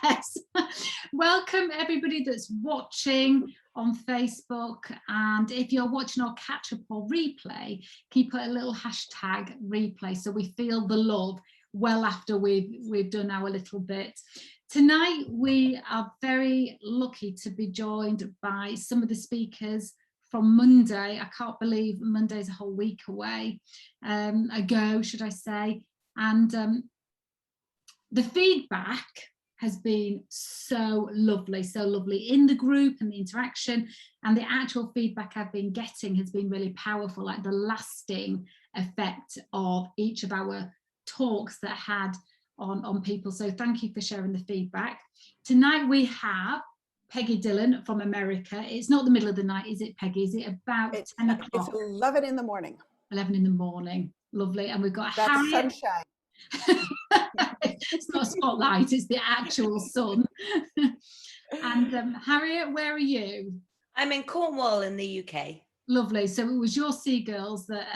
Yes. Welcome everybody that's watching on Facebook, and if you're watching our catch up or replay, can you put a little hashtag replay so we feel the love well after we've done our little bit. Tonight we are very lucky to be joined by some of the speakers from Monday. I can't believe Monday's a whole week away, ago, should I say. And the feedback has been so lovely in the group and the interaction, and the actual feedback I've been getting has been really powerful, like the lasting effect of each of our talks that had on people. So thank you for sharing the feedback. Tonight we have Peggy Dillon from America. It's not the middle of the night, is it, Peggy? Is it about 10 o'clock? It's 11 in the morning. 11 in the morning. Lovely. And we've got That's Harriet. sunshine. It's not a spotlight, it's the actual sun. And Harriet, where are you? I'm in Cornwall in the UK. Lovely. So it was your Seagirls that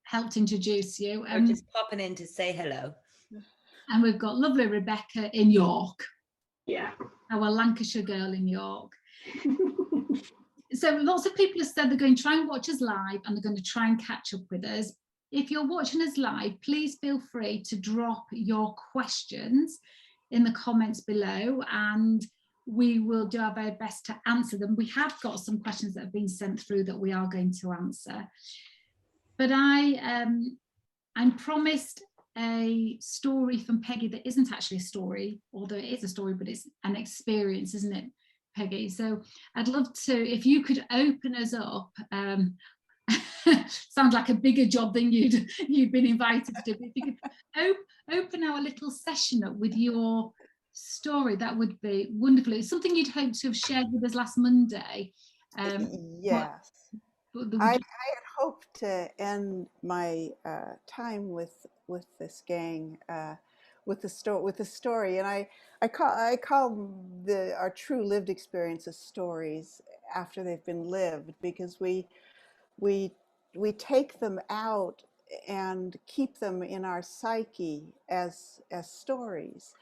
helped introduce you. I'm just popping in to say hello. And we've got lovely Rebecca in York. Yeah. Our Lancashire girl in York. So lots of people have said they're going to try and watch us live and they're going to try and catch up with us. If you're watching us live, please feel free to drop your questions in the comments below and we will do our very best to answer them. We have got some questions that have been sent through that we are going to answer. But I'm promised a story from Peggy that isn't actually a story, although it is a story, but it's an experience, isn't it, Peggy? So I'd love to, if you could open us up. Sounds like a bigger job than you'd been invited to do. But if you could open our little session up with your story, that would be wonderful. It's something you'd hoped to have shared with us last Monday. Yes. I had hoped to end my time with this gang with the story, and I call our true lived experiences stories after they've been lived, because we take them out and keep them in our psyche as stories.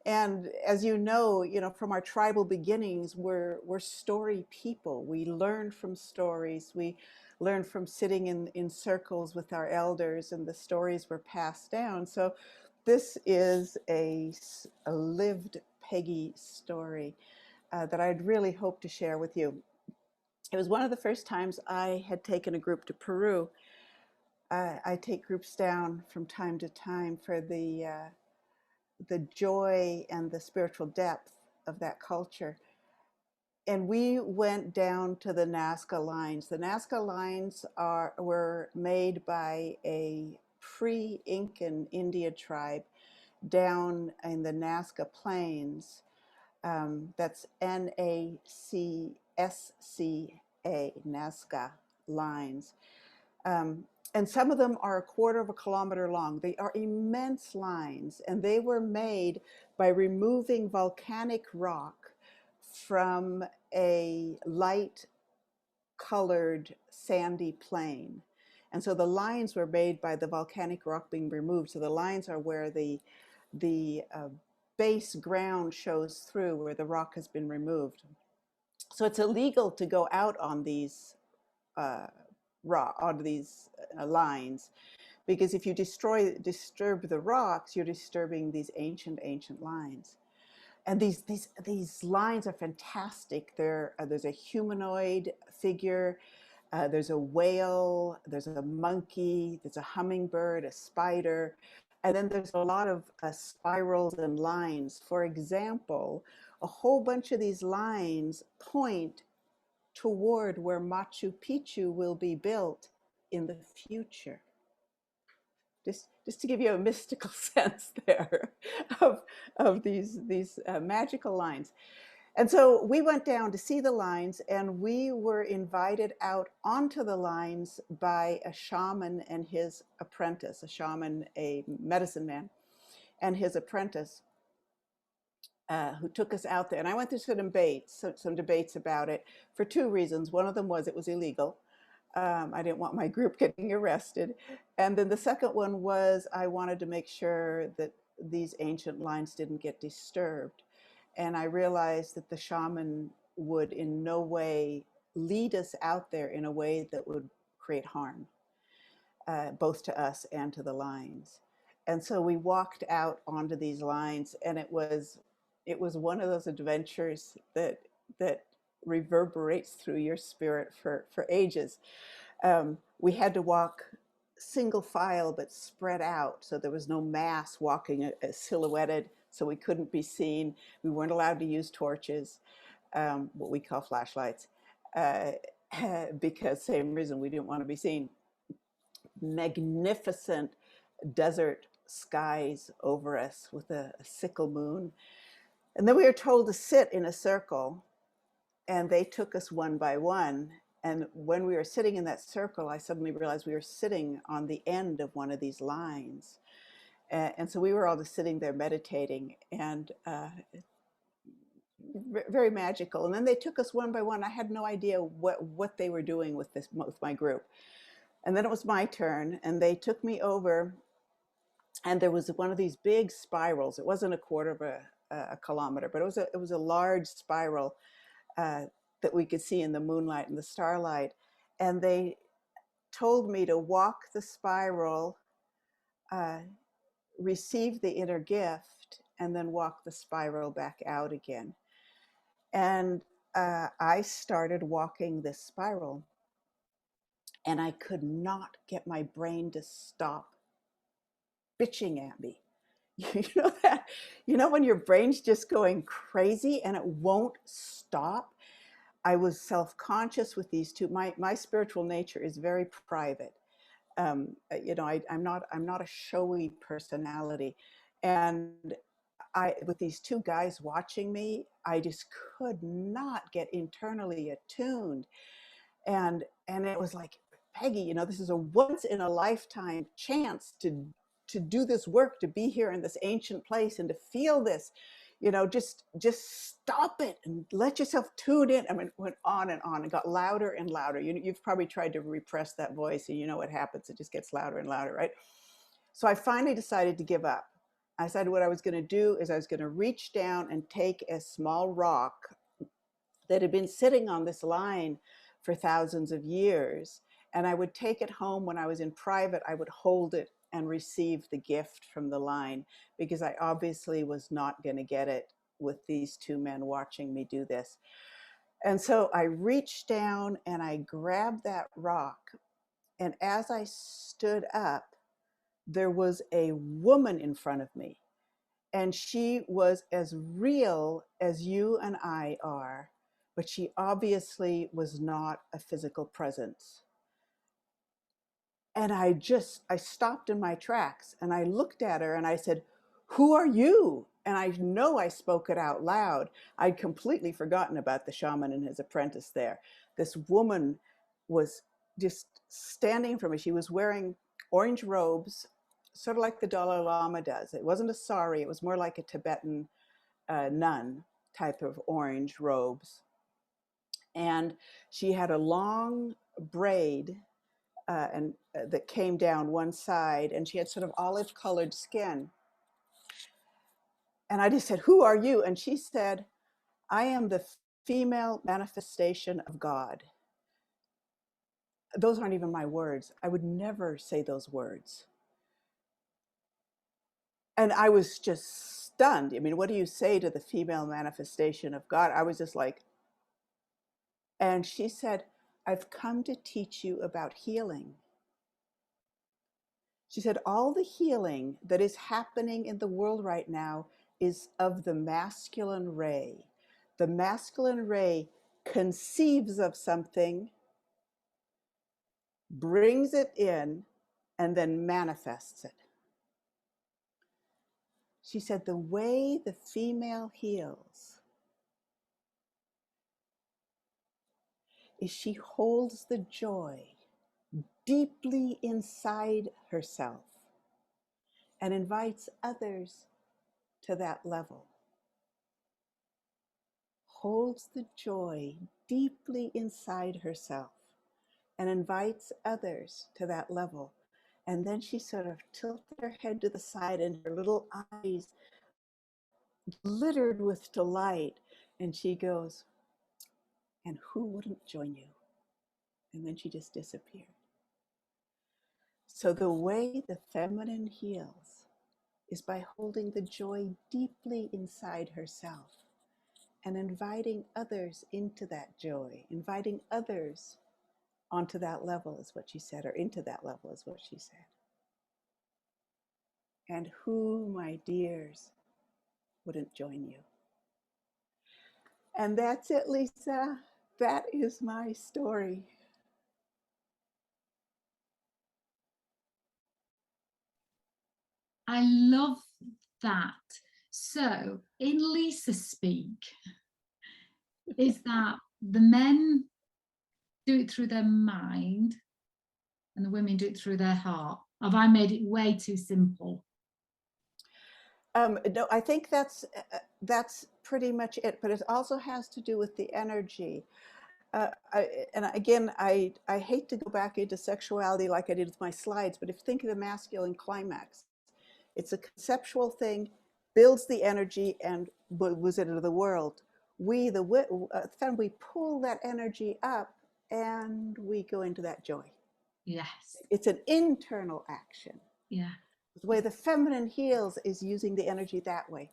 And as you know, from our tribal beginnings, we're story people. We learn from stories. We learn from sitting in circles with our elders, and the stories were passed down. So this is a lived Peggy story that I'd really hope to share with you. It was one of the first times I had taken a group to Peru. I take groups down from time to time for the joy and the spiritual depth of that culture. And we went down to the Nazca lines. The Nazca lines were made by a pre-Incan India tribe down in the Nazca Plains. That's N-A-C-S-C-A, Nazca lines. And some of them are 1/4 of a kilometer long. They are immense lines, and they were made by removing volcanic rock from a light colored sandy plain. And so the lines were made by the volcanic rock being removed. So the lines are where the base ground shows through, where the rock has been removed. So it's illegal to go out on these lines, because if you disturb the rocks, you're disturbing these ancient lines. And these lines are fantastic. There's a humanoid figure, there's a whale, there's a monkey, there's a hummingbird, a spider, and then there's a lot of spirals and lines. For example, a whole bunch of these lines point toward where Machu Picchu will be built in the future. Just to give you a mystical sense there of these magical lines. And so we went down to see the lines, and we were invited out onto the lines by a shaman and his apprentice, a medicine man, and his apprentice, who took us out there. And I went through some debates about it for 2 reasons. One of them was it was illegal. I didn't want my group getting arrested. And then the second one was I wanted to make sure that these ancient lines didn't get disturbed. And I realized that the shaman would in no way lead us out there in a way that would create harm, both to us and to the lines. And so we walked out onto these lines, and it was one of those adventures that reverberates through your spirit for ages. We had to walk single file but spread out, so there was no mass walking silhouetted, so we couldn't be seen. We weren't allowed to use torches, what we call flashlights, because same reason, we didn't want to be seen. Magnificent desert skies over us with a sickle moon. And then we were told to sit in a circle, and they took us one by one. And when we were sitting in that circle, I suddenly realized we were sitting on the end of one of these lines. And so we were all just sitting there meditating, and very magical. And then they took us one by one. I had no idea what they were doing with my group. And then it was my turn, and they took me over, and there was one of these big spirals. It wasn't a quarter of a kilometer, but it was a large spiral that we could see in the moonlight and the starlight. And they told me to walk the spiral, receive the inner gift, and then walk the spiral back out again. And I started walking this spiral, and I could not get my brain to stop bitching at me. You know that? You know when your brain's just going crazy and it won't stop? I was self-conscious with these two. My spiritual nature is very private. You know, I'm not a showy personality, and with these two guys watching me, I just could not get internally attuned, and it was like, Peggy, you know, this is a once in a lifetime chance to do this work, to be here in this ancient place and to feel this, you know, just stop it and let yourself tune in. I mean, it went on and got louder and louder. You've probably tried to repress that voice, and you know what happens. It just gets louder and louder, right? So I finally decided to give up. I decided what I was going to do is I was going to reach down and take a small rock that had been sitting on this line for thousands of years, and I would take it home. When I was in private, I would hold it and receive the gift from the line, because I obviously was not going to get it with these two men watching me do this. And so I reached down and I grabbed that rock, and as I stood up, there was a woman in front of me, and she was as real as you and I are, but she obviously was not a physical presence. And I stopped in my tracks, and I looked at her and I said, "Who are you?" And I know I spoke it out loud. I'd completely forgotten about the shaman and his apprentice there. This woman was just standing for me. She was wearing orange robes, sort of like the Dalai Lama does. It wasn't a sari, it was more like a Tibetan nun type of orange robes. And she had a long braid that came down one side, and she had sort of olive colored skin. And I just said, "Who are you?" And she said, "I am the female manifestation of God." Those aren't even my words. I would never say those words. And I was just stunned. I mean, what do you say to the female manifestation of God? I was just like, and she said, "I've come to teach you about healing." She said, all the healing that is happening in the world right now is of the masculine ray. The masculine ray conceives of something, brings it in, and then manifests it. She said, the way the female heals is she holds the joy deeply inside herself and invites others to that level. Holds the joy deeply inside herself and invites others to that level. And then she sort of tilted her head to the side, and her little eyes glittered with delight. And she goes, and who wouldn't join you? And then she just disappeared. So the way the feminine heals is by holding the joy deeply inside herself and inviting others into that joy, inviting others onto that level is what she said, or into that level is what she said. And who, my dears, wouldn't join you? And that's it, Lisa. That is my story. I love that. So in Lisa speak, is that the men do it through their mind and the women do it through their heart? Have I made it way too simple? No, I think that's pretty much it. But it also has to do with the energy. I hate to go back into sexuality like I did with my slides, but if you think of the masculine climax, it's a conceptual thing, builds the energy, and moves it into the world. We pull that energy up, and we go into that joy. Yes. It's an internal action. Yeah. The way the feminine heals is using the energy that way.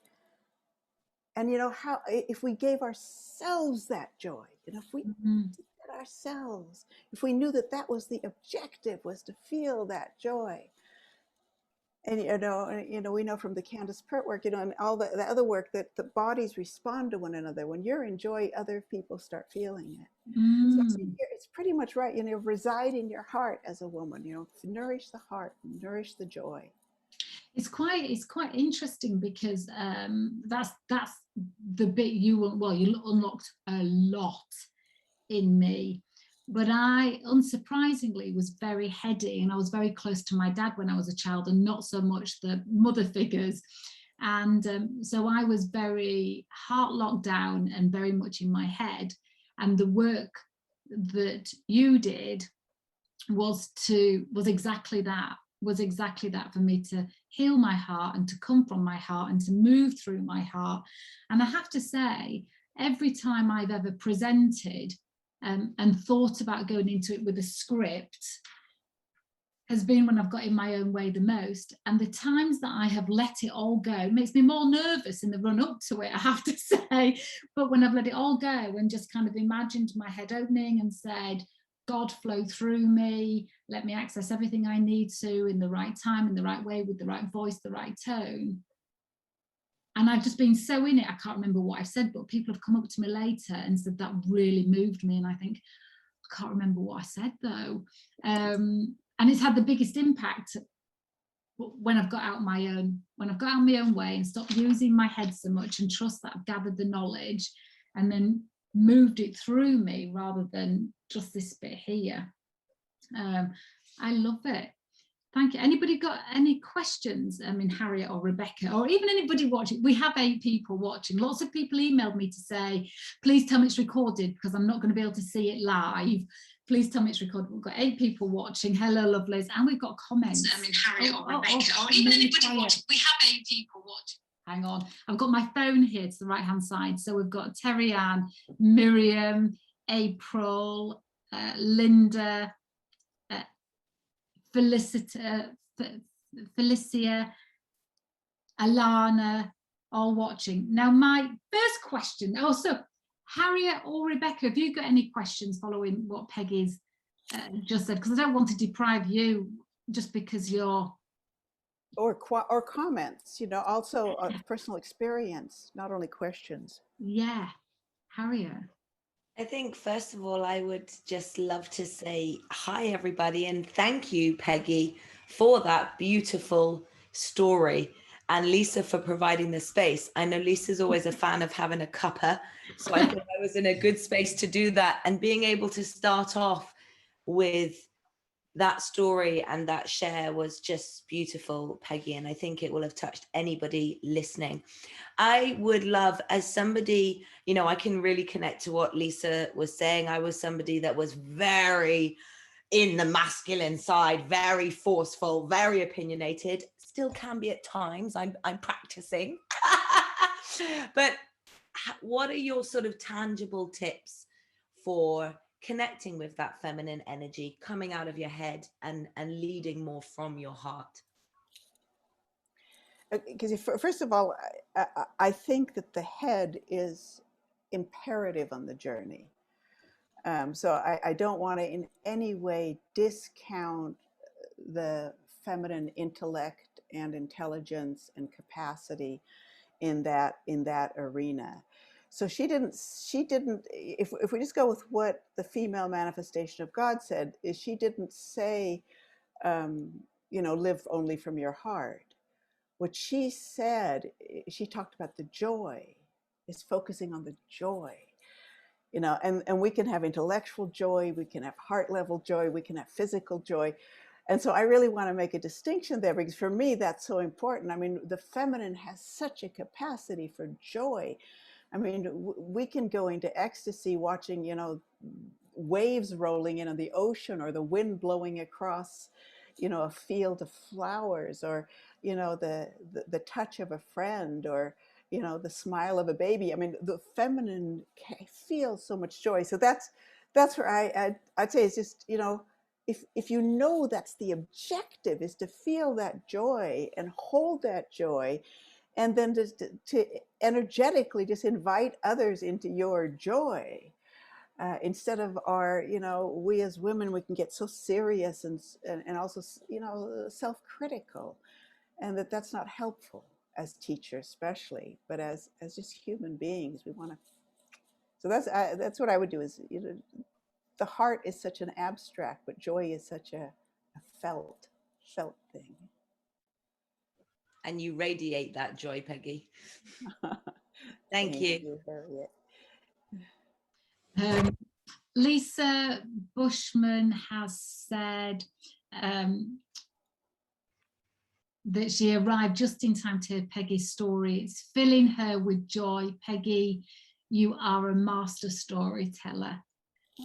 And how if we gave ourselves that joy, if we did that ourselves, if we knew that that was the objective, was to feel that joy. And we know from the Candace Pert work, and all the other work, that the bodies respond to one another. When you're in joy, other people start feeling it. So I think it's pretty much right. Reside in your heart as a woman. Nourish the heart, nourish the joy. It's quite interesting because that's the bit you unlocked a lot in me. But I, unsurprisingly, was very heady, and I was very close to my dad when I was a child, and not so much the mother figures. And so I was very heart locked down and very much in my head. And the work that you did was exactly that for me, to heal my heart and to come from my heart and to move through my heart. And I have to say, every time I've ever presented and thought about going into it with a script has been when I've got in my own way the most. And the times that I have let it all go makes me more nervous in the run up to it, I have to say. But when I've let it all go and just kind of imagined my head opening and said, God, flow through me, let me access everything I need to in the right time, in the right way, with the right voice, the right tone. And I've just been so in it, I can't remember what I've said, but people have come up to me later and said that really moved me. And I think, I can't remember what I said though. And it's had the biggest impact when I've got out my own way and stopped using my head so much and trust that I've gathered the knowledge and then moved it through me rather than just this bit here. I love it. Thank you. Anybody got any questions? I mean, Harriet or Rebecca, or even anybody watching? We have 8 people watching. Lots of people emailed me to say, please tell me it's recorded because I'm not going to be able to see it live. Please tell me it's recorded. We've got 8 people watching. Hello, lovelies. And we've got comments. I mean, Harriet or Rebecca, or even anybody watching. We have 8 people watching. Hang on. I've got my phone here to the right-hand side. So we've got Terry Ann, Miriam, April, Linda, Felicia, Alana, all watching. Now, my first question, so Harriet or Rebecca, have you got any questions following what Peggy's just said? Because I don't want to deprive you just because you're... Or comments, also personal experience, not only questions. Yeah, Harriet. I think, first of all, I would just love to say hi, everybody, and thank you, Peggy, for that beautiful story, and Lisa for providing the space. I know Lisa's always a fan of having a cuppa, so I thought I was in a good space to do that, and being able to start off with that story and that share was just beautiful, Peggy, and I think it will have touched anybody listening. I would love, as somebody, I can really connect to what Lisa was saying. I was somebody that was very in the masculine side, very forceful, very opinionated, still can be at times. I'm practicing. But what are your sort of tangible tips for connecting with that feminine energy, coming out of your head and leading more from your heart? Because first of all, I think that the head is imperative on the journey. So I don't want to in any way discount the feminine intellect and intelligence and capacity in that arena. So she didn't, if we just go with what the female manifestation of God said, is she didn't say, live only from your heart. What she said, she talked about the joy, is focusing on the joy. And we can have intellectual joy, we can have heart level joy, we can have physical joy. And so I really want to make a distinction there, because for me, that's so important. I mean, the feminine has such a capacity for joy. I mean, we can go into ecstasy watching, waves rolling in on the ocean, or the wind blowing across, a field of flowers, or, the touch of a friend, or, the smile of a baby. I mean, the feminine feels so much joy. So that's where I'd say it's just, if you know that's the objective, is to feel that joy and hold that joy, and then just to energetically just invite others into your joy. Instead of our, we as women, we can get so serious and also, self-critical, and that's not helpful as teachers, especially, but as just human beings, we want to. So that's what I would do. Is the heart is such an abstract, but joy is such a felt thing. And you radiate that joy, Peggy. Thank you, Harriet. Lisa Bushman has said that she arrived just in time to hear Peggy's story. It's filling her with joy. Peggy, you are a master storyteller.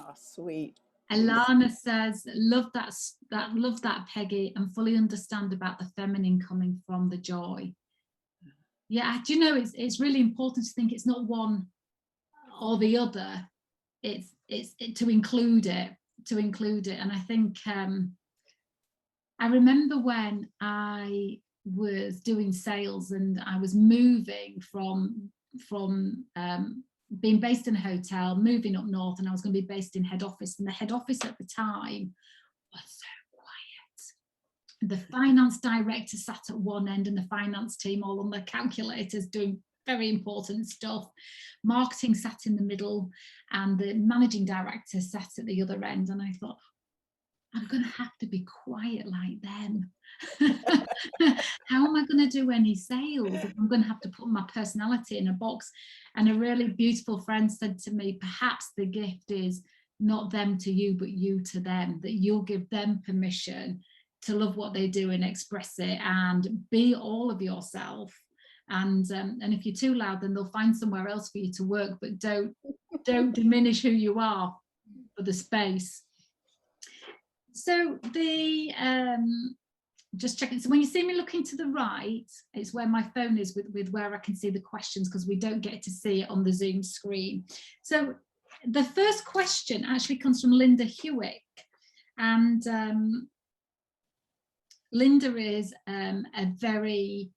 Oh, sweet. Alana says, love that, Peggy, and fully understand about the feminine coming from the joy. Yeah, do you know, it's really important to think it's not one or the other. It's to include it. And I think I remember when I was doing sales and I was moving from being based in a hotel, moving up north, and I was going to be based in head office. And the head office at the time was so quiet. The finance director sat at one end and the finance team all on their calculators doing very important stuff. Marketing sat in the middle and the managing director sat at the other end. And I thought, I'm going to have to be quiet like them. How am I going to do any sales if I'm going to have to put my personality in a box? And a really beautiful friend said to me, perhaps the gift is not them to you, but you to them, that you'll give them permission to love what they do and express it and be all of yourself. And if you're too loud, then they'll find somewhere else for you to work, but don't diminish who you are for the space. So the just checking. So when you see me looking to the right, it's where my phone is with where I can see the questions, because we don't get to see it on the Zoom screen. So the first question actually comes from Linda Hewick, and Linda is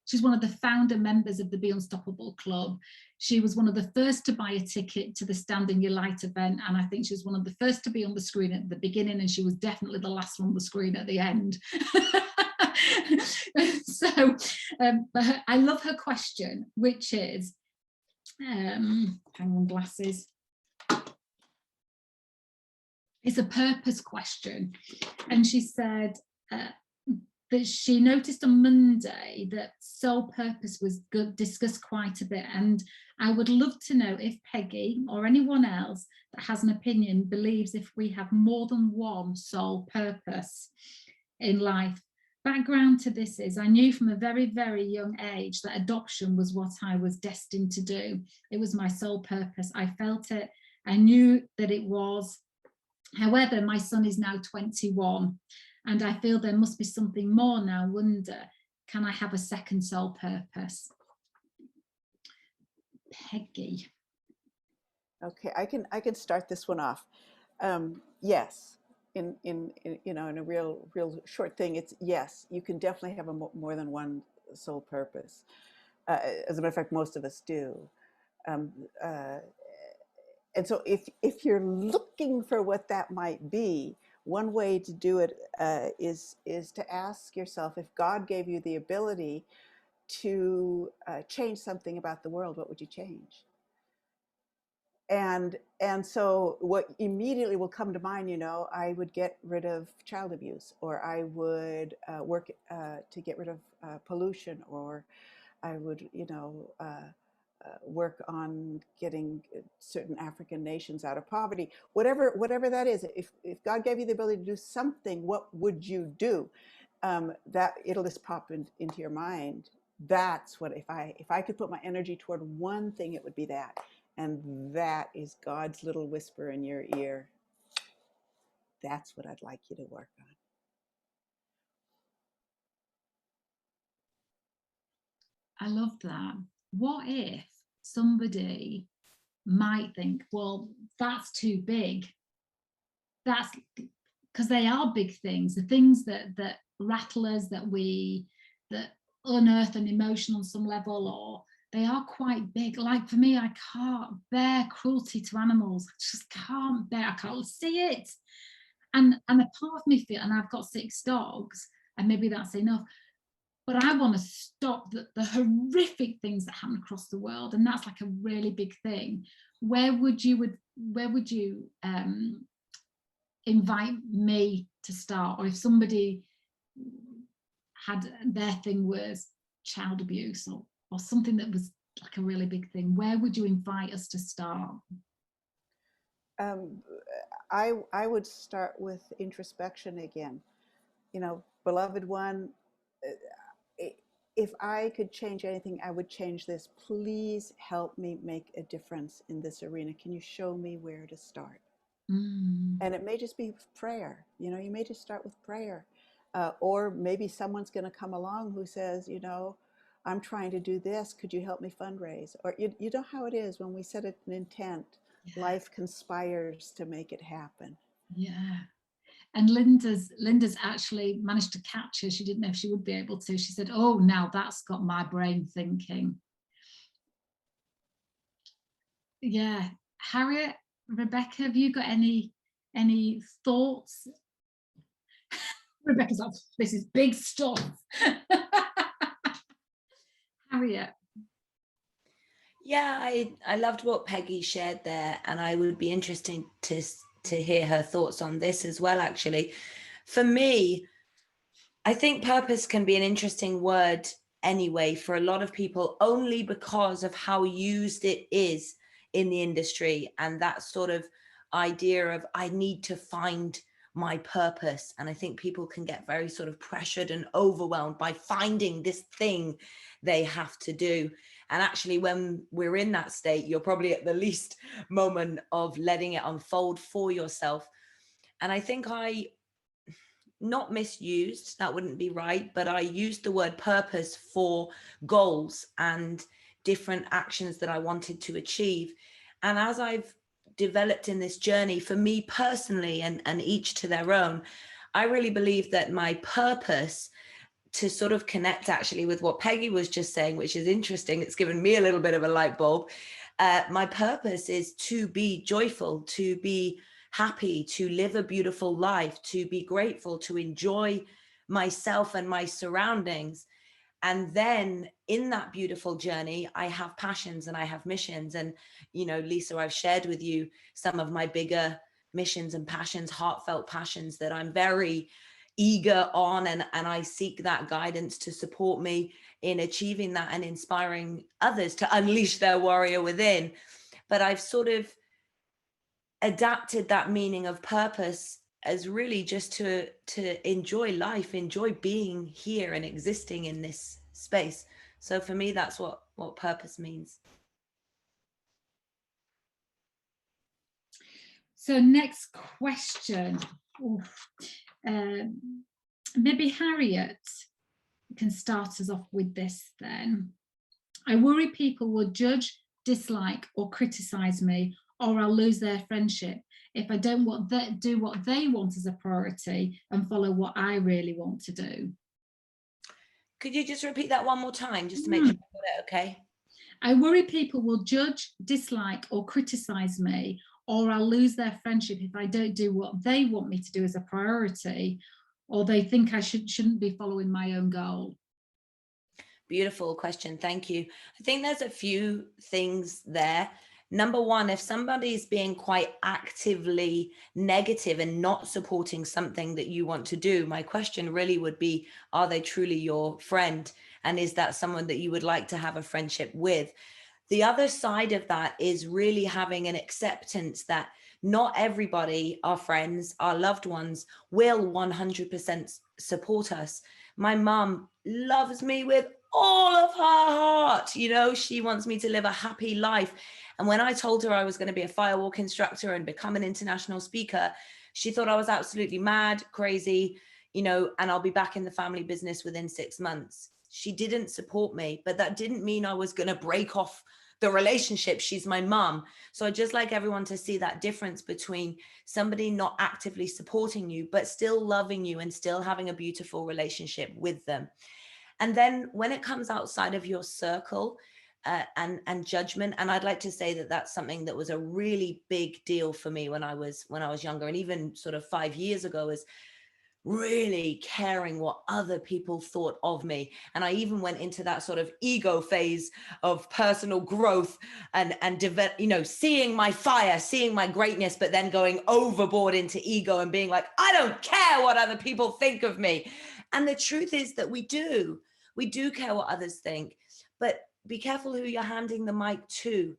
she's one of the founder members of the Be Unstoppable Club. She was one of the first to buy a ticket to the Stand in Your Light event, and I think she was one of the first to be on the screen at the beginning, and she was definitely the last one on the screen at the end. So but I love her question, which is, hang on, glasses. It's a purpose question, and she said, that she noticed on Monday that soul purpose was discussed quite a bit, and I would love to know if Peggy or anyone else that has an opinion believes if we have more than one soul purpose in life. Background to this is I knew from a very, very young age that adoption was what I was destined to do. It was my sole purpose. I felt it. I knew that it was. However, my son is now 21. And I feel there must be something more now. Wonder, can I have a second soul purpose? Peggy. Okay, I can start this one off. Yes, in you know, in a real short thing, it's yes. You can definitely have a more than one sole purpose. As a matter of fact, most of us do. Um, uh, and so, if you're looking for what that might be, one way to do it is to ask yourself, if God gave you the ability to change something about the world, what would you change? And so what immediately will come to mind, you know, I would get rid of child abuse, or I would work to get rid of pollution, or I would, you know, work on getting certain African nations out of poverty. Whatever that is, if God gave you the ability to do something, what would you do? That it'll just pop into your mind. That's what, if I could put my energy toward one thing, it would be that. And that is God's little whisper in your ear. That's what I'd like you to work on. I love that. What if somebody might think, well, that's too big? That's because they are big things, the things that rattle us, that unearth an emotion on some level, or they are quite big. Like for me, I can't bear cruelty to animals. I just can't bear. I can't see it. And a part of me feel, and I've got 6 dogs, and maybe that's enough. But I want to stop the horrific things that happen across the world, and that's like a really big thing. Where would you invite me to start? Or if somebody had their thing was child abuse, or something that was like a really big thing, where would you invite us to start? I would start with introspection again. You know, beloved one, if I could change anything, I would change this. Please help me make a difference in this arena. Can you show me where to start? And it may just be prayer. You know, you may just start with prayer. Or maybe someone's going to come along who says, you know, I'm trying to do this. Could you help me fundraise? Or you know how it is when we set an intent, life conspires to make it happen. Yeah. And Linda's actually managed to catch her. She didn't know if she would be able to. She said, oh, now that's got my brain thinking. Yeah. Harriet, Rebecca, have you got any thoughts? Rebecca's like, this is big stuff. Harriet. Yeah, I loved what Peggy shared there, and I would be interested to hear her thoughts on this as well, actually. For me, I think purpose can be an interesting word anyway for a lot of people, only because of how used it is in the industry, and that sort of idea of I need to find my purpose. And I think people can get very sort of pressured and overwhelmed by finding this thing they have to do. And actually, when we're in that state, you're probably at the least moment of letting it unfold for yourself. And I think not misused, that wouldn't be right, but I used the word purpose for goals and different actions that I wanted to achieve. And as I've developed in this journey, for me personally, and each to their own, I really believe that my purpose, to sort of connect actually with what Peggy was just saying, which is interesting, it's given me a little bit of a light bulb. My purpose is to be joyful, to be happy, to live a beautiful life, to be grateful, to enjoy myself and my surroundings. And then in that beautiful journey, I have passions and I have missions. And, you know, Lisa, I've shared with you some of my bigger missions and passions, heartfelt passions that I'm very eager on, and I seek that guidance to support me in achieving that and inspiring others to unleash their warrior within. But I've sort of adapted that meaning of purpose as really just to enjoy life, enjoy being here and existing in this space. So for me, that's what purpose means. So next question. Maybe Harriet can start us off with this then. I worry people will judge, dislike or criticize me, or I'll lose their friendship if I don't do what they want as a priority and follow what I really want to do. Could you just repeat that one more time, just to make sure I got it okay? I worry people will judge, dislike, or criticize me, or I'll lose their friendship if I don't do what they want me to do as a priority, or they think I shouldn't be following my own goal. Beautiful question. Thank you. I think there's a few things there. Number one, if somebody's being quite actively negative and not supporting something that you want to do, my question really would be, are they truly your friend? And is that someone that you would like to have a friendship with? The other side of that is really having an acceptance that not everybody, our friends, our loved ones, will 100% support us. My mum loves me with all of her heart. You know, she wants me to live a happy life. And when I told her I was going to be a firewalk instructor and become an international speaker, she thought I was absolutely mad, crazy, you know, and I'll be back in the family business within 6 months. She didn't support me, but that didn't mean I was going to break off the relationship. She's my mum. So I'd just like everyone to see that difference between somebody not actively supporting you, but still loving you and still having a beautiful relationship with them. And then when it comes outside of your circle and judgment, and I'd like to say that that's something that was a really big deal for me when I was younger, and even sort of 5 years ago, is really caring what other people thought of me. And I even went into that sort of ego phase of personal growth and you know, seeing my fire, seeing my greatness, but then going overboard into ego and being like, I don't care what other people think of me. And the truth is that we do care what others think, but be careful who you're handing the mic to.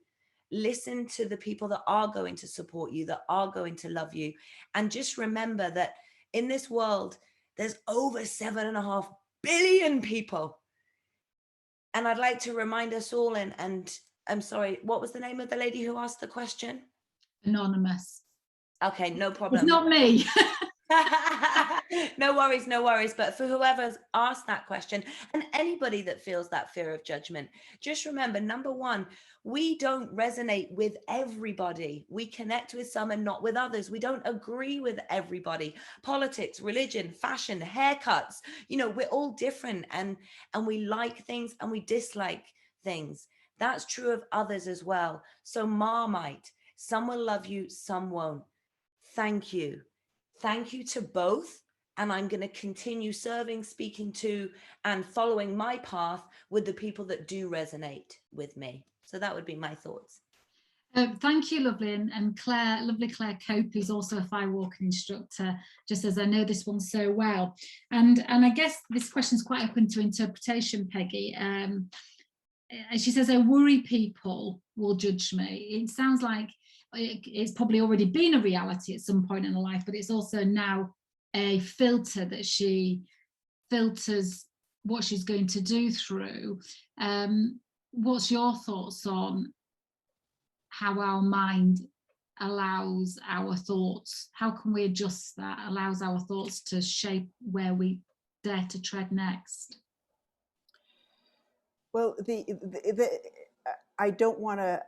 Listen to the people that are going to support you, that are going to love you. And just remember that in this world, there's over 7.5 billion people. And I'd like to remind us all, and I'm sorry, what was the name of the lady who asked the question? Anonymous. Okay, no problem. It's not me. No worries. But for whoever's asked that question, and anybody that feels that fear of judgment, just remember, number one, we don't resonate with everybody. We connect with some and not with others. We don't agree with everybody. Politics, religion, fashion, haircuts, you know, we're all different, and we like things and we dislike things. That's true of others as well. So Marmite, some will love you, some won't. Thank you. Thank you to both. And I'm going to continue serving, speaking to, and following my path with the people that do resonate with me. So that would be my thoughts. Thank you, lovely. And Claire, lovely Claire Cope, who's also a firewalking instructor, just as I know this one so well. And I guess this question is quite open to interpretation, Peggy. She says, I worry people will judge me. It sounds like it's probably already been a reality at some point in her life, but it's also now a filter that she filters what she's going to do through. What's your thoughts on how our mind allows our thoughts? How can we adjust that, allows our thoughts to shape where we dare to tread next? Well, I don't want to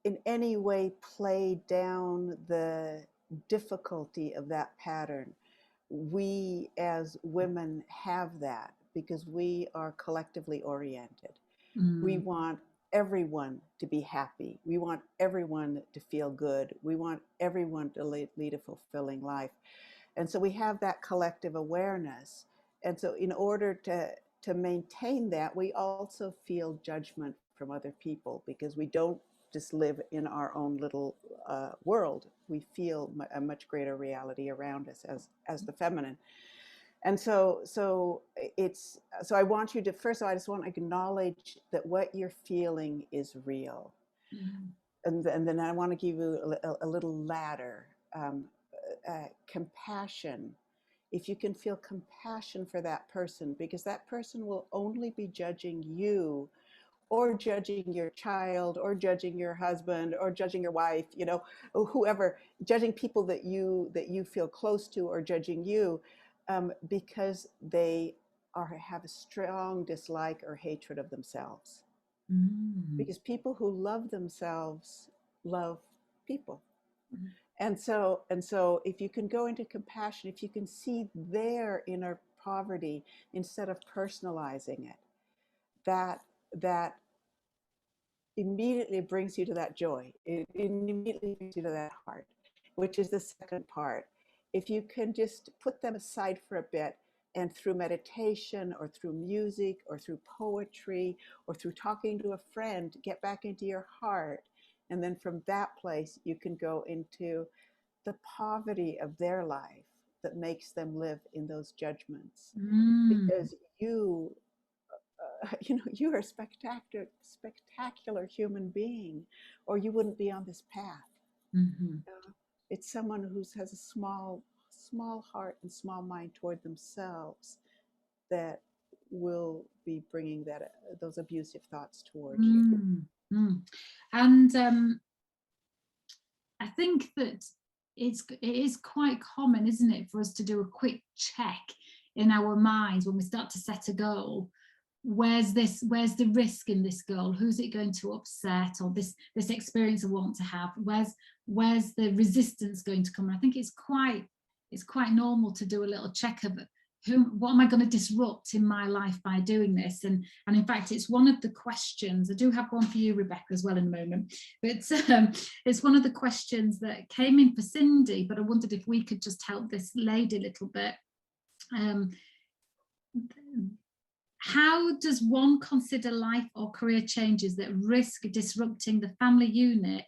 in any way play down the difficulty of that pattern. We as women have that because we are collectively oriented. We want everyone to be happy. We want everyone to feel good. We want everyone to lead a fulfilling life. And so we have that collective awareness. And so in order to maintain that, we also feel judgment from other people because we don't just live in our own little world. We feel a much greater reality around us as the feminine. And so I want you to, first of all, I just want to acknowledge that what you're feeling is real. And then I want to give you a little ladder. Compassion. If you can feel compassion for that person, because that person will only be judging you or judging your child or judging your husband or judging your wife, you know, or whoever, judging people that you feel close to or judging you because they have a strong dislike or hatred of themselves. because people who love themselves love people. Mm. And so if you can go into compassion, if you can see their inner poverty instead of personalizing it, that immediately brings you to that joy. It immediately brings you to that heart, which is the second part. If you can just put them aside for a bit, and through meditation or through music or through poetry or through talking to a friend, get back into your heart. And then from that place, you can go into the poverty of their life that makes them live in those judgments. Because you you're a spectacular human being, or you wouldn't be on this path. It's someone who has a small heart and small mind toward themselves that will be bringing those abusive thoughts toward you. And I think that it is quite common, isn't it, for us to do a quick check in our minds when we start to set a goal. Where's the risk in this goal? Who's it going to upset? Or this experience I want to have, where's the resistance going to come? And I think it's quite normal to do a little check of what am I going to disrupt in my life by doing this? And in fact, it's one of the questions. I do have one for you, Rebecca, as well in a moment. But it's one of the questions that came in for Cindy, but I wondered if we could just help this lady a little bit. How does one consider life or career changes that risk disrupting the family unit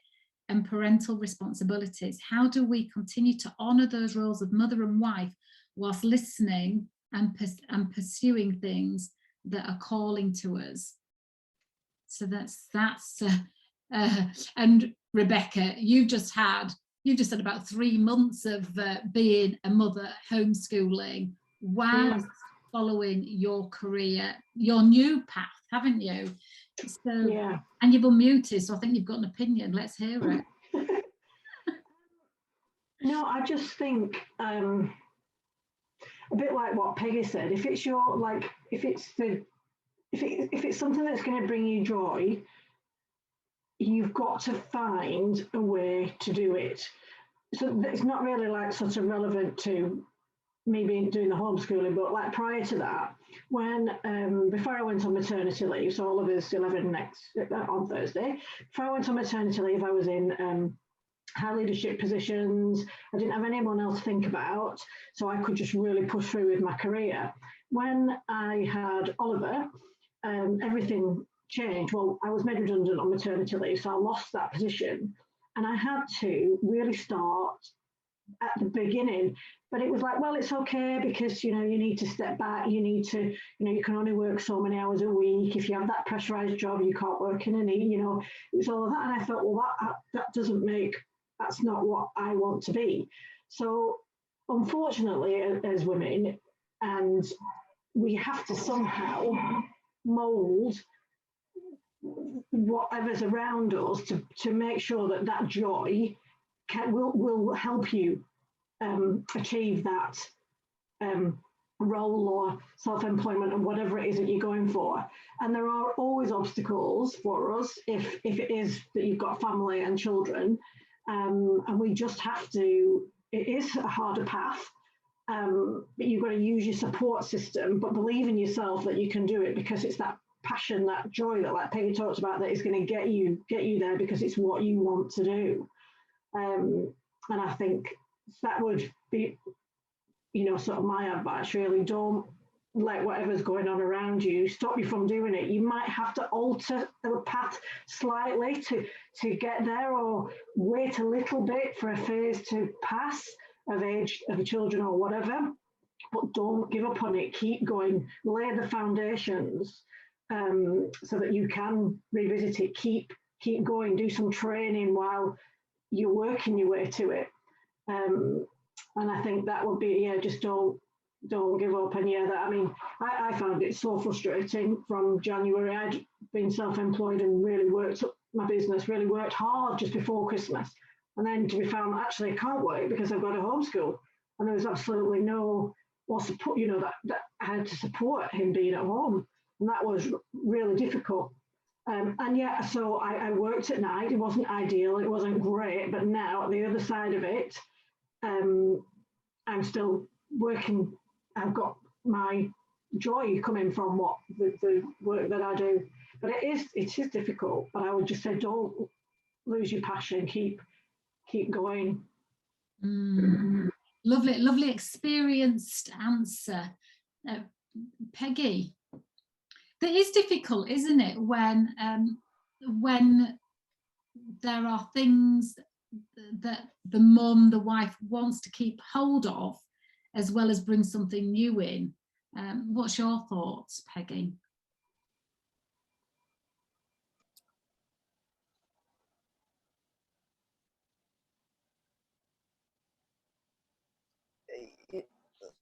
and parental responsibilities? How do we continue to honour those roles of mother and wife whilst listening and pursuing things that are calling to us? So that's and Rebecca, you've just had about 3 months of being a mother, homeschooling, whilst following your career, your new path, haven't you? So and you've unmuted, so I think you've got an opinion. Let's hear it. No, I just think a bit like what Peggy said. If it's if it's something that's going to bring you joy, you've got to find a way to do it. So it's not really like sort of relevant to me doing the homeschooling, but like prior to that, when before I went on maternity leave, so Oliver's 11 on Thursday. Before I went on maternity leave, I was in high leadership positions. I didn't have anyone else to think about, so I could just really push through with my career. When I had Oliver, everything changed. Well, I was made redundant on maternity leave, so I lost that position, and I had to really start at the beginning. But it was like, well, it's okay, because you need to step back, you need to, you can only work so many hours a week. If you have that pressurized job, you can't work in any, it was all of that. And I thought, well, that's not what I want to be. So unfortunately, as women, and we have to somehow mold whatever's around us to make sure that joy will help you achieve that role or self-employment and whatever it is that you're going for. And there are always obstacles for us if it is that you've got family and children, and we just have to, it is a harder path, but you've got to use your support system, but believe in yourself that you can do it, because it's that passion, that joy that, like Peggy talked about, that is going to get you there, because it's what you want to do. And I think that would be, sort of my advice, really. Don't let whatever's going on around you stop you from doing it. You might have to alter the path slightly to get there, or wait a little bit for a phase to pass of age of children or whatever, but don't give up on it. Keep going, lay the foundations so that you can revisit it. Keep going, do some training while you're working your way to it. And I think that would be, just don't give up. And I found it so frustrating from January. I'd been self-employed and really worked up my business, really worked hard just before Christmas. And then to be found, actually I can't work because I've got a homeschool. And there was absolutely no support, that I had to support him being at home. And that was really difficult. And yeah, so I worked at night. It wasn't ideal, it wasn't great, but now at the other side of it, I'm still working. I've got my joy coming from what the work that I do. But it is difficult. But I would just say, don't lose your passion. Keep going. Lovely, lovely experienced answer, Peggy. That is difficult, isn't it, when there are things that the mum, the wife wants to keep hold of, as well as bring something new in. What's your thoughts, Peggy?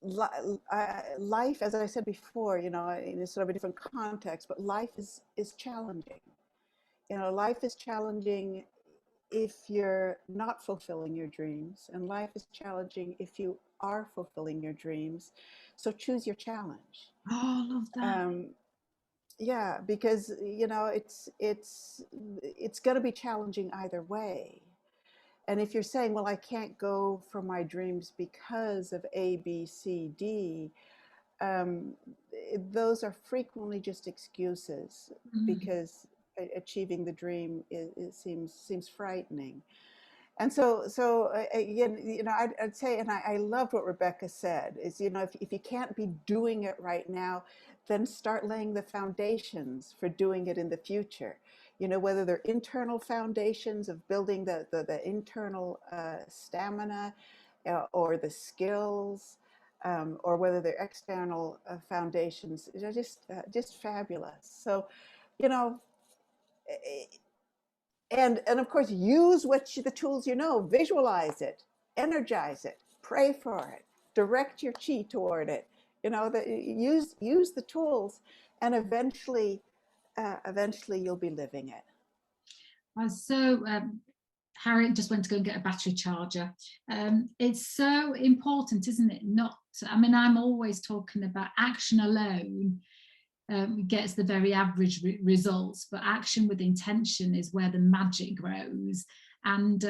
Life, as I said before, in a sort of a different context, but life is challenging. Life is challenging if you're not fulfilling your dreams, and life is challenging if you are fulfilling your dreams. So choose your challenge. Oh, I love that. Yeah, because it's going to be challenging either way. And if you're saying, well, I can't go for my dreams because of A, B, C, D, those are frequently just excuses, because achieving the dream seems frightening. And so again, I'd say, and I loved what Rebecca said, is, if you can't be doing it right now, then start laying the foundations for doing it in the future. Whether they're internal foundations of building the internal stamina, or the skills, or whether they're external foundations, they're just fabulous. So, and of course, use the tools, visualize it, energize it, pray for it, direct your chi toward it. Use the tools, and eventually you'll be living it. So Harriet just went to go and get a battery charger. It's so important, isn't it? I'm always talking about action alone gets the very average results, but action with intention is where the magic grows. And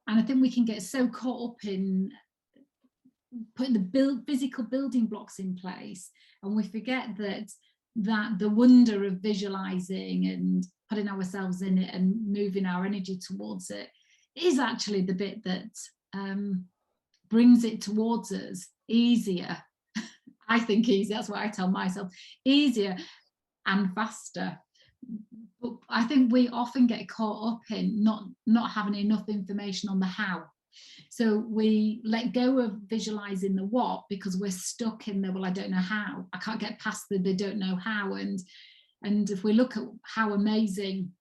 I think we can get so caught up in putting the physical building blocks in place, and we forget that the wonder of visualizing and putting ourselves in it and moving our energy towards it is actually the bit that brings it towards us easier. I think easier, that's what I tell myself, easier and faster. But I think we often get caught up in not having enough information on the how. So we let go of visualizing the what because we're stuck in the, well, I don't know how. I can't get past the they don't know how. And if we look at how amazing,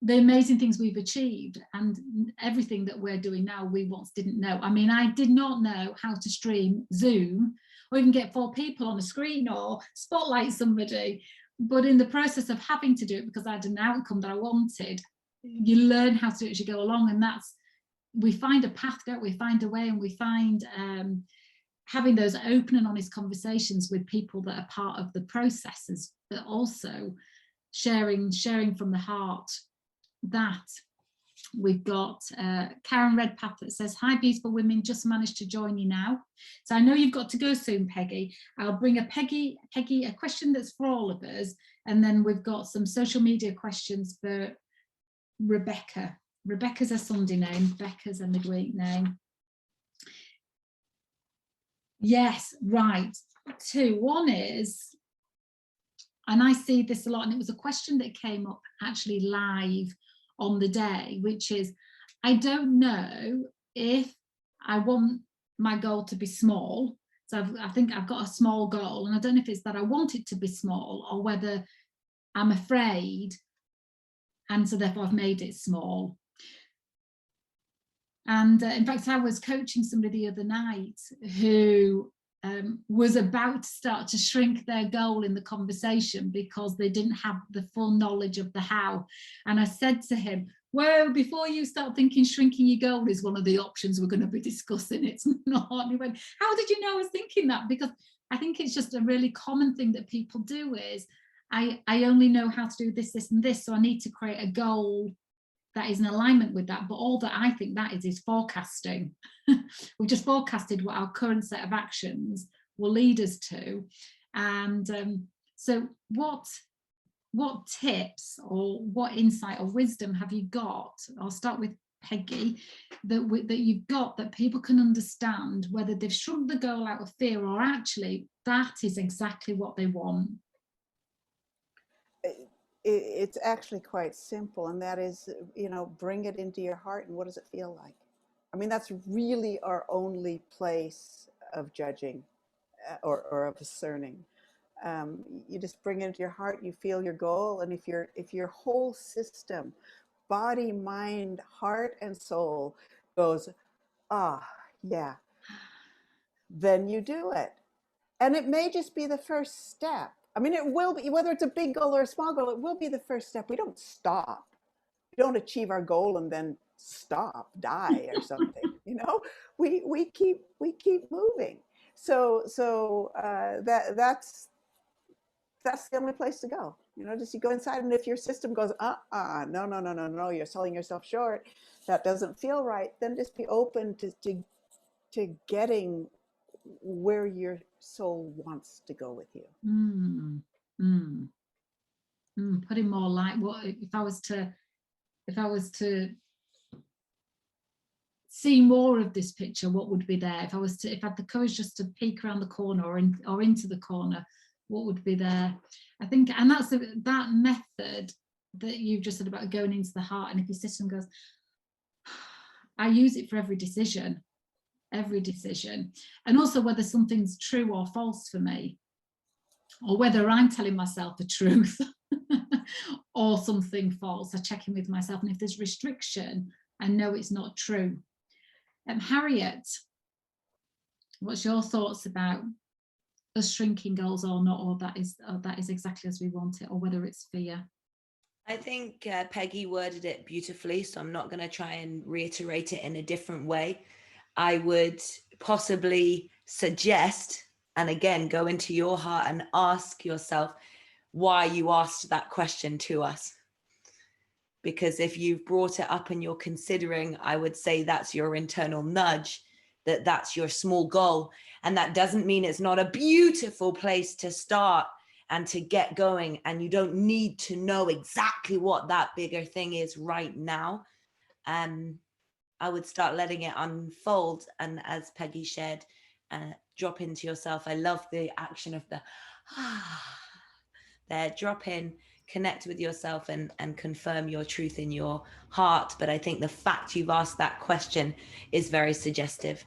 the amazing things we've achieved and everything that we're doing now, we once didn't know. I did not know how to stream Zoom or even get 4 people on a screen or spotlight somebody. But in the process of having to do it because I had an outcome that I wanted, you learn how to do it as you go along. And we find a path, don't we? Find a way, and we find having those open and honest conversations with people that are part of the processes, but also sharing from the heart. That we've got Karen Redpath that says, hi beautiful women, just managed to join you now. So I know you've got to go soon, Peggy. I'll bring Peggy a question that's for all of us, and then we've got some social media questions for Rebecca. Rebecca's a Sunday name, Becca's a midweek name. Yes, right. 2. One is, and I see this a lot, and it was a question that came up actually live on the day, which is, I don't know if I want my goal to be small. So I think I've got a small goal, and I don't know if it's that I want it to be small or whether I'm afraid, and so therefore I've made it small. And in fact, I was coaching somebody the other night who was about to start to shrink their goal in the conversation because they didn't have the full knowledge of the how. And I said to him, well, before you start thinking shrinking your goal is one of the options we're going to be discussing, it's not. And he went, how did you know I was thinking that? Because I think it's just a really common thing that people do is, I only know how to do this, this and this, so I need to create a goal that is in alignment with that. But all that I think that is forecasting. We've just forecasted what our current set of actions will lead us to. And so what tips or what insight or wisdom have you got? I'll start with Peggy, that you've got, that people can understand whether they've shrunk the goal out of fear or actually that is exactly what they want. It's actually quite simple, and that is, bring it into your heart, and what does it feel like? I mean, that's really our only place of judging or of discerning. You just bring it into your heart, you feel your goal, and if your whole system, body, mind, heart, and soul goes, yeah, then you do it. And it may just be the first step. I mean, it will be, whether it's a big goal or a small goal, it will be the first step. We don't stop. We don't achieve our goal and then stop, die or something. We keep moving. So that's the only place to go. Just you go inside, and if your system goes, no, you're selling yourself short, that doesn't feel right, then just be open to getting where your soul wants to go with you. Putting more light. What if I was to see more of this picture, what would be there? If I had the courage just to peek around the corner or into the corner, what would be there? I think, and that's that method that you've just said about going into the heart. And if your system goes, I use it for every decision, and also whether something's true or false for me, or whether I'm telling myself the truth or something false. I check in with myself, and if there's restriction, I know it's not true. Harriet, what's your thoughts about us shrinking goals or not, or that is exactly as we want it, or whether it's fear? I think Peggy worded it beautifully, so I'm not going to try and reiterate it in a different way. I would possibly suggest, and again, go into your heart and ask yourself why you asked that question to us. Because if you've brought it up and you're considering, I would say that's your internal nudge, that's your small goal. And that doesn't mean it's not a beautiful place to start and to get going. And you don't need to know exactly what that bigger thing is right now. I would start letting it unfold. And as Peggy shared, drop into yourself. I love the action of the there, drop in, connect with yourself and confirm your truth in your heart. But I think the fact you've asked that question is very suggestive.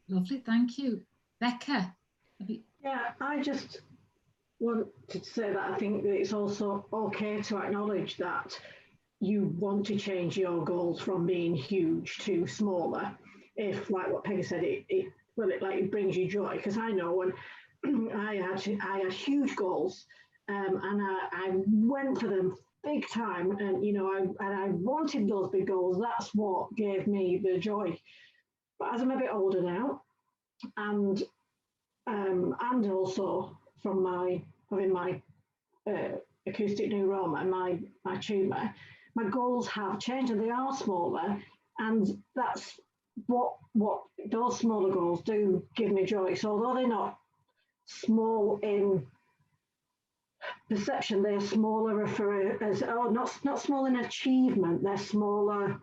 Lovely, thank you. Becca? Yeah, I just wanted to say that I think that it's also okay to acknowledge that you want to change your goals from being huge to smaller. If, like what Peggy said, it brings you joy. Because I know when I had huge goals, and I went for them big time, and I wanted those big goals. That's what gave me the joy. But as I'm a bit older now, and also from having my acoustic neuroma and my tumour, my goals have changed and they are smaller, and that's what those smaller goals do give me joy. So although they're not small in perception, they're smaller not small in achievement, they're smaller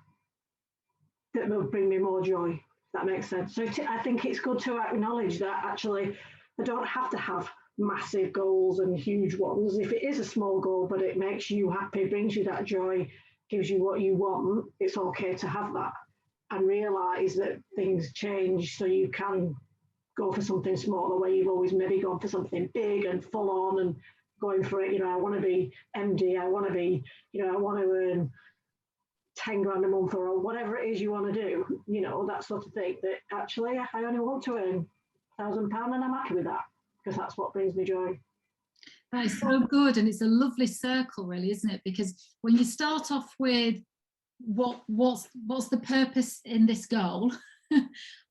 that will bring me more joy, if that makes sense. So I think it's good to acknowledge that actually I don't have to have massive goals and huge ones. If it is a small goal but it makes you happy, brings you that joy, gives you what you want, it's okay to have that, and realise that things change, so you can go for something smaller where you've always maybe gone for something big and full on and going for it. I want to be MD, I want to be, I want to earn 10 grand a month or whatever it is you want to do, that sort of thing. That actually I only want to earn £1,000 and I'm happy with that, because that's what brings me joy. That is so good, and it's a lovely circle, really, isn't it? Because when you start off with what's the purpose in this goal,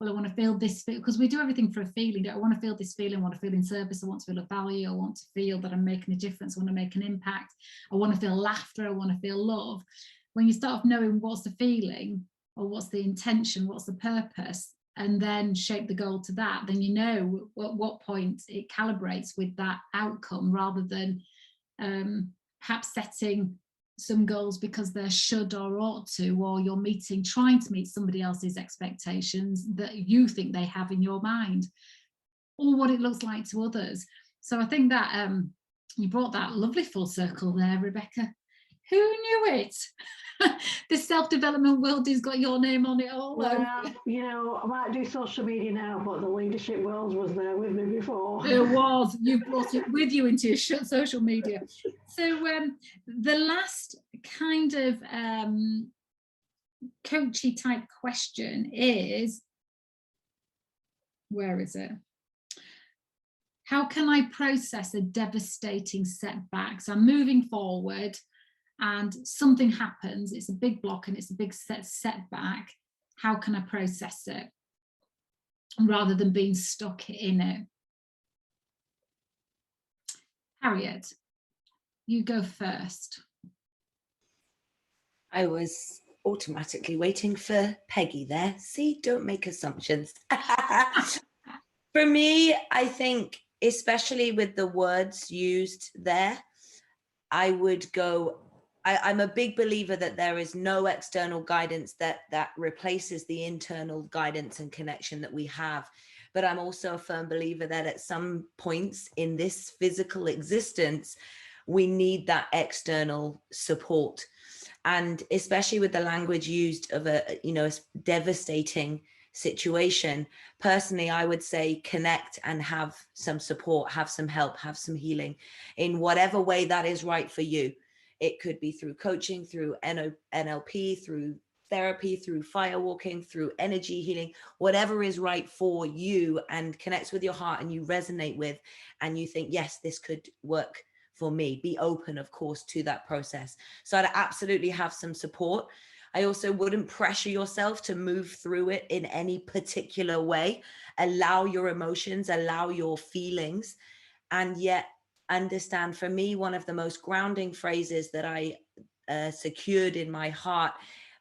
Well, I want to feel this, because we do everything for a feeling. I want to feel this feeling, I want to feel in service, I want to feel a value, I want to feel that I'm making a difference, I want to make an impact, I want to feel laughter, I want to feel love. When you start off knowing what's the feeling, or what's the intention, what's the purpose, and then shape the goal to that, then you know at what point it calibrates with that outcome, rather than perhaps setting some goals because they're should or ought to, or you're trying to meet somebody else's expectations that you think they have in your mind, or what it looks like to others. So I think that you brought that lovely full circle there, Rebecca. Who knew it? This self-development world has got your name on it all. Well, you know, I might do social media now, but the leadership world was there with me before. It was. You brought it with you into your social media. So the last kind of coachy type question is, where is it? How can I process a devastating setback? So I'm moving forward and something happens, it's a big block and it's a big setback. How can I process it rather than being stuck in it? Harriet, you go first. I was automatically waiting for Peggy there. See, don't make assumptions. For me, I think, especially with the words used there, I would go, I'm a big believer that there is no external guidance that replaces the internal guidance and connection that we have. But I'm also a firm believer that at some points in this physical existence, we need that external support. And especially with the language used of a devastating situation, personally, I would say connect and have some support, have some help, have some healing in whatever way that is right for you. It could be through coaching, through NLP, through therapy, through firewalking, through energy healing, whatever is right for you and connects with your heart and you resonate with, and you think, yes, this could work for me. Be open, of course, to that process. So I'd absolutely have some support. I also wouldn't pressure yourself to move through it in any particular way. Allow your emotions, allow your feelings, and yet understand, for me, one of the most grounding phrases that I secured in my heart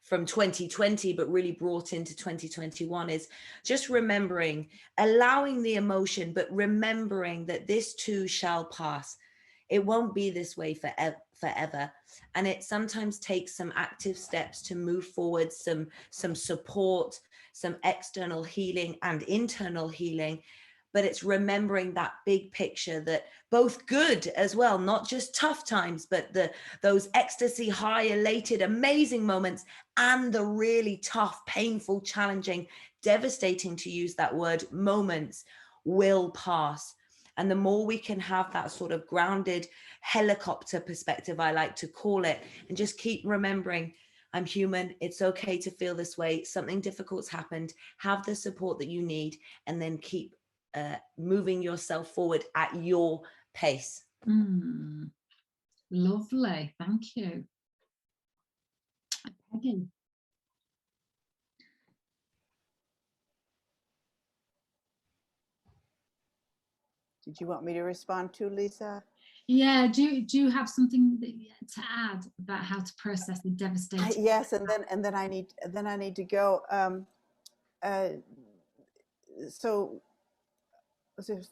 from 2020, but really brought into 2021 is just remembering, allowing the emotion, but remembering that this too shall pass. It won't be this way forever. And it sometimes takes some active steps to move forward, some support, some external healing and internal healing. But it's remembering that big picture, that both good as well, not just tough times, but those ecstasy, high, elated, amazing moments, and the really tough, painful, challenging, devastating, to use that word, moments will pass. And the more we can have that sort of grounded helicopter perspective, I like to call it, and just keep remembering, I'm human. It's okay to feel this way. Something difficult's happened. Have the support that you need, and then keep moving yourself forward at your pace. Lovely. Thank you. Peggy. Did you want me to respond to, Lisa? Yeah, do you have something to add about how to process the devastating? Yes, and then I need to go. So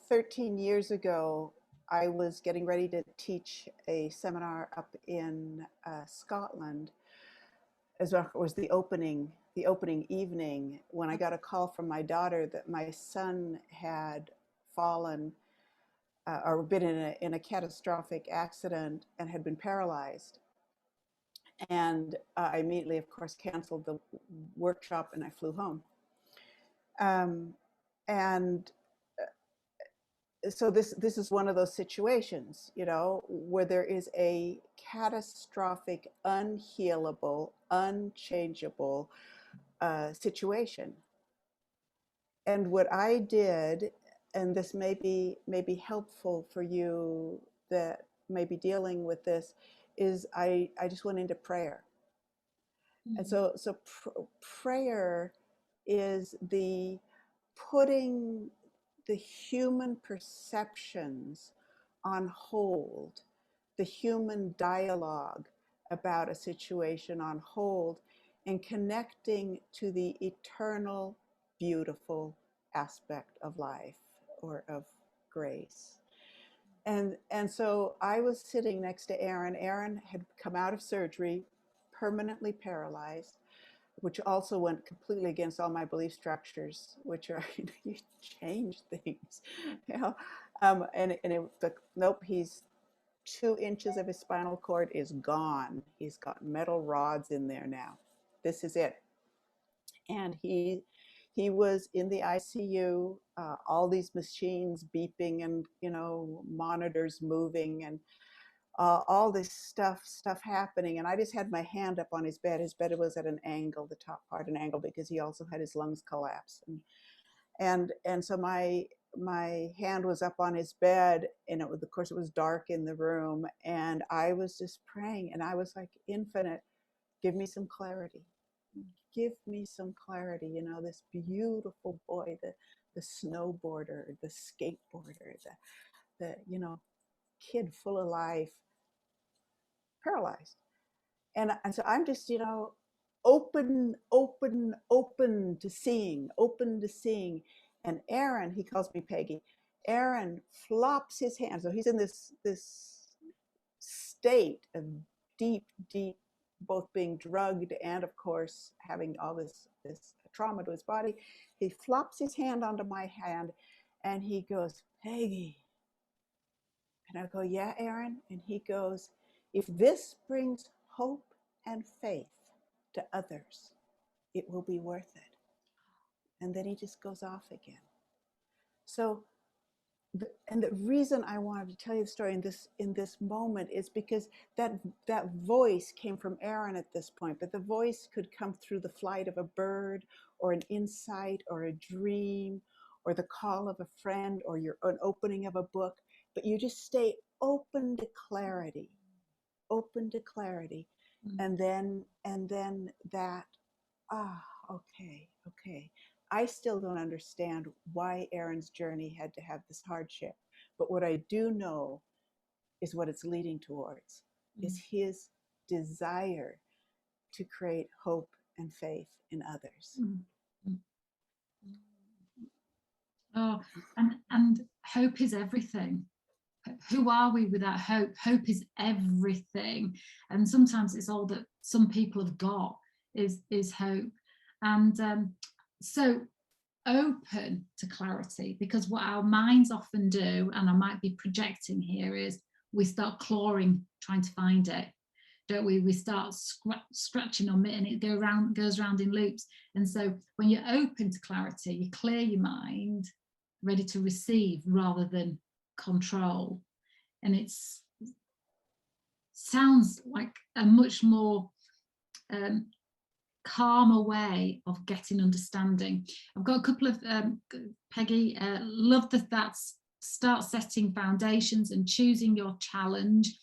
13 years ago, I was getting ready to teach a seminar up in Scotland. As it was the opening evening, when I got a call from my daughter that my son had fallen or been in a catastrophic accident and had been paralyzed. And I immediately, of course, canceled the workshop and I flew home. And so this is one of those situations, you know, where there is a catastrophic, unhealable, unchangeable situation. And what I did, and this may be helpful for you that may be dealing with this, is I just went into prayer. And so prayer is the putting the human perceptions on hold, the human dialogue about a situation on hold, and connecting to the eternal, beautiful aspect of life or of grace. And so I was sitting next to Aaron. Aaron had come out of surgery, permanently paralyzed, which also went completely against all my belief structures, which are, you change things, you know. Nope, he's 2 inches of his spinal cord is gone. He's got metal rods in there now. This is it. And he was in the ICU, all these machines beeping and, you know, monitors moving and all this stuff happening. And I just had my hand up on his bed. His bed was at an angle, the top part an angle, because he also had his lungs collapse. And so my hand was up on his bed, and it was, of course, it was dark in the room, and I was just praying, and I was like, Infinite, give me some clarity. Give me some clarity. You know, this beautiful boy, the snowboarder, the skateboarder, the you know, kid full of life, paralyzed. And so I'm just, you know, open to seeing, And Aaron, he calls me Peggy, Aaron flops his hands. So he's in this state of deep, both being drugged and, of course, having all this trauma to his body. He flops his hand onto my hand and he goes, Peggy. And I go, yeah, Aaron? And he goes, if this brings hope and faith to others, it will be worth it. And then he just goes off again. So, and the reason I wanted to tell you the story in this moment is because that voice came from Aaron at this point, but the voice could come through the flight of a bird or an insight or a dream or the call of a friend or an opening of a book, but you just stay open to clarity. And then that, okay. I still don't understand why Aaron's journey had to have this hardship, but what I do know is what it's leading towards, is his desire to create hope and faith in others. Oh, and hope is everything. Who are we without hope? Hope is everything. And sometimes it's all that some people have got is hope. And so open to clarity, because what our minds often do, and I might be projecting here, is we start clawing, trying to find it, don't we? We start scratching on it and it goes round in loops. And so when you're open to clarity, you clear your mind, ready to receive rather than control. And it sounds like a much more calmer way of getting understanding. I've got a couple of Peggy, love that start setting foundations and choosing your challenge.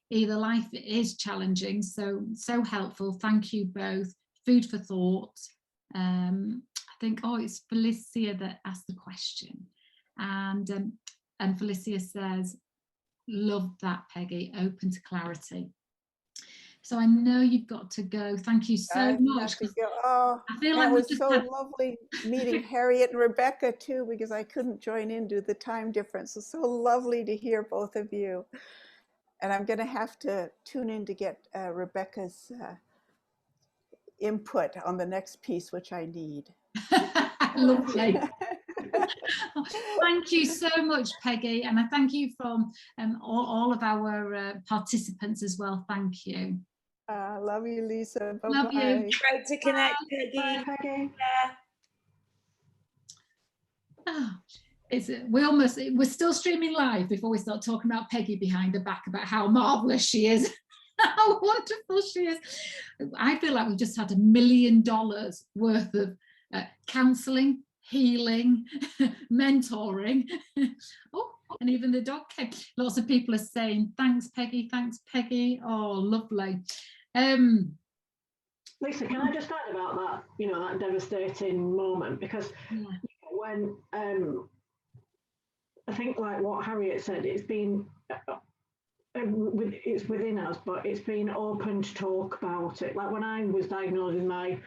Either life is challenging, so helpful. Thank you both. Food for thought. I think, it's Felicia that asked the question, and Felicia says, love that, Peggy, open to clarity. So I know you've got to go. Thank you so much. Oh, I feel that like was so lovely meeting Harriet and Rebecca too, because I couldn't join in due to the time difference. It's so lovely to hear both of you. And I'm going to have to tune in to get Rebecca's input on the next piece, which I need. Lovely. Thank you so much, Peggy, and I thank you from all of our participants as well. Thank you. Love you, Lisa. Bye-bye. Love you. Great to connect, Peggy. Bye, Peggy. Yeah. We're still streaming live before we start talking about Peggy behind the back, about how marvelous she is, how wonderful she is. I feel like we've just had $1 million worth of counselling, healing, mentoring. And even the dog came. Lots of people are saying, thanks, Peggy, thanks, Peggy. Oh, lovely. Lisa, can I just add about that, that devastating moment? Because when I think, like what Harriet said, it's been it's within us, but it's been open to talk about it. Like when I was diagnosed with my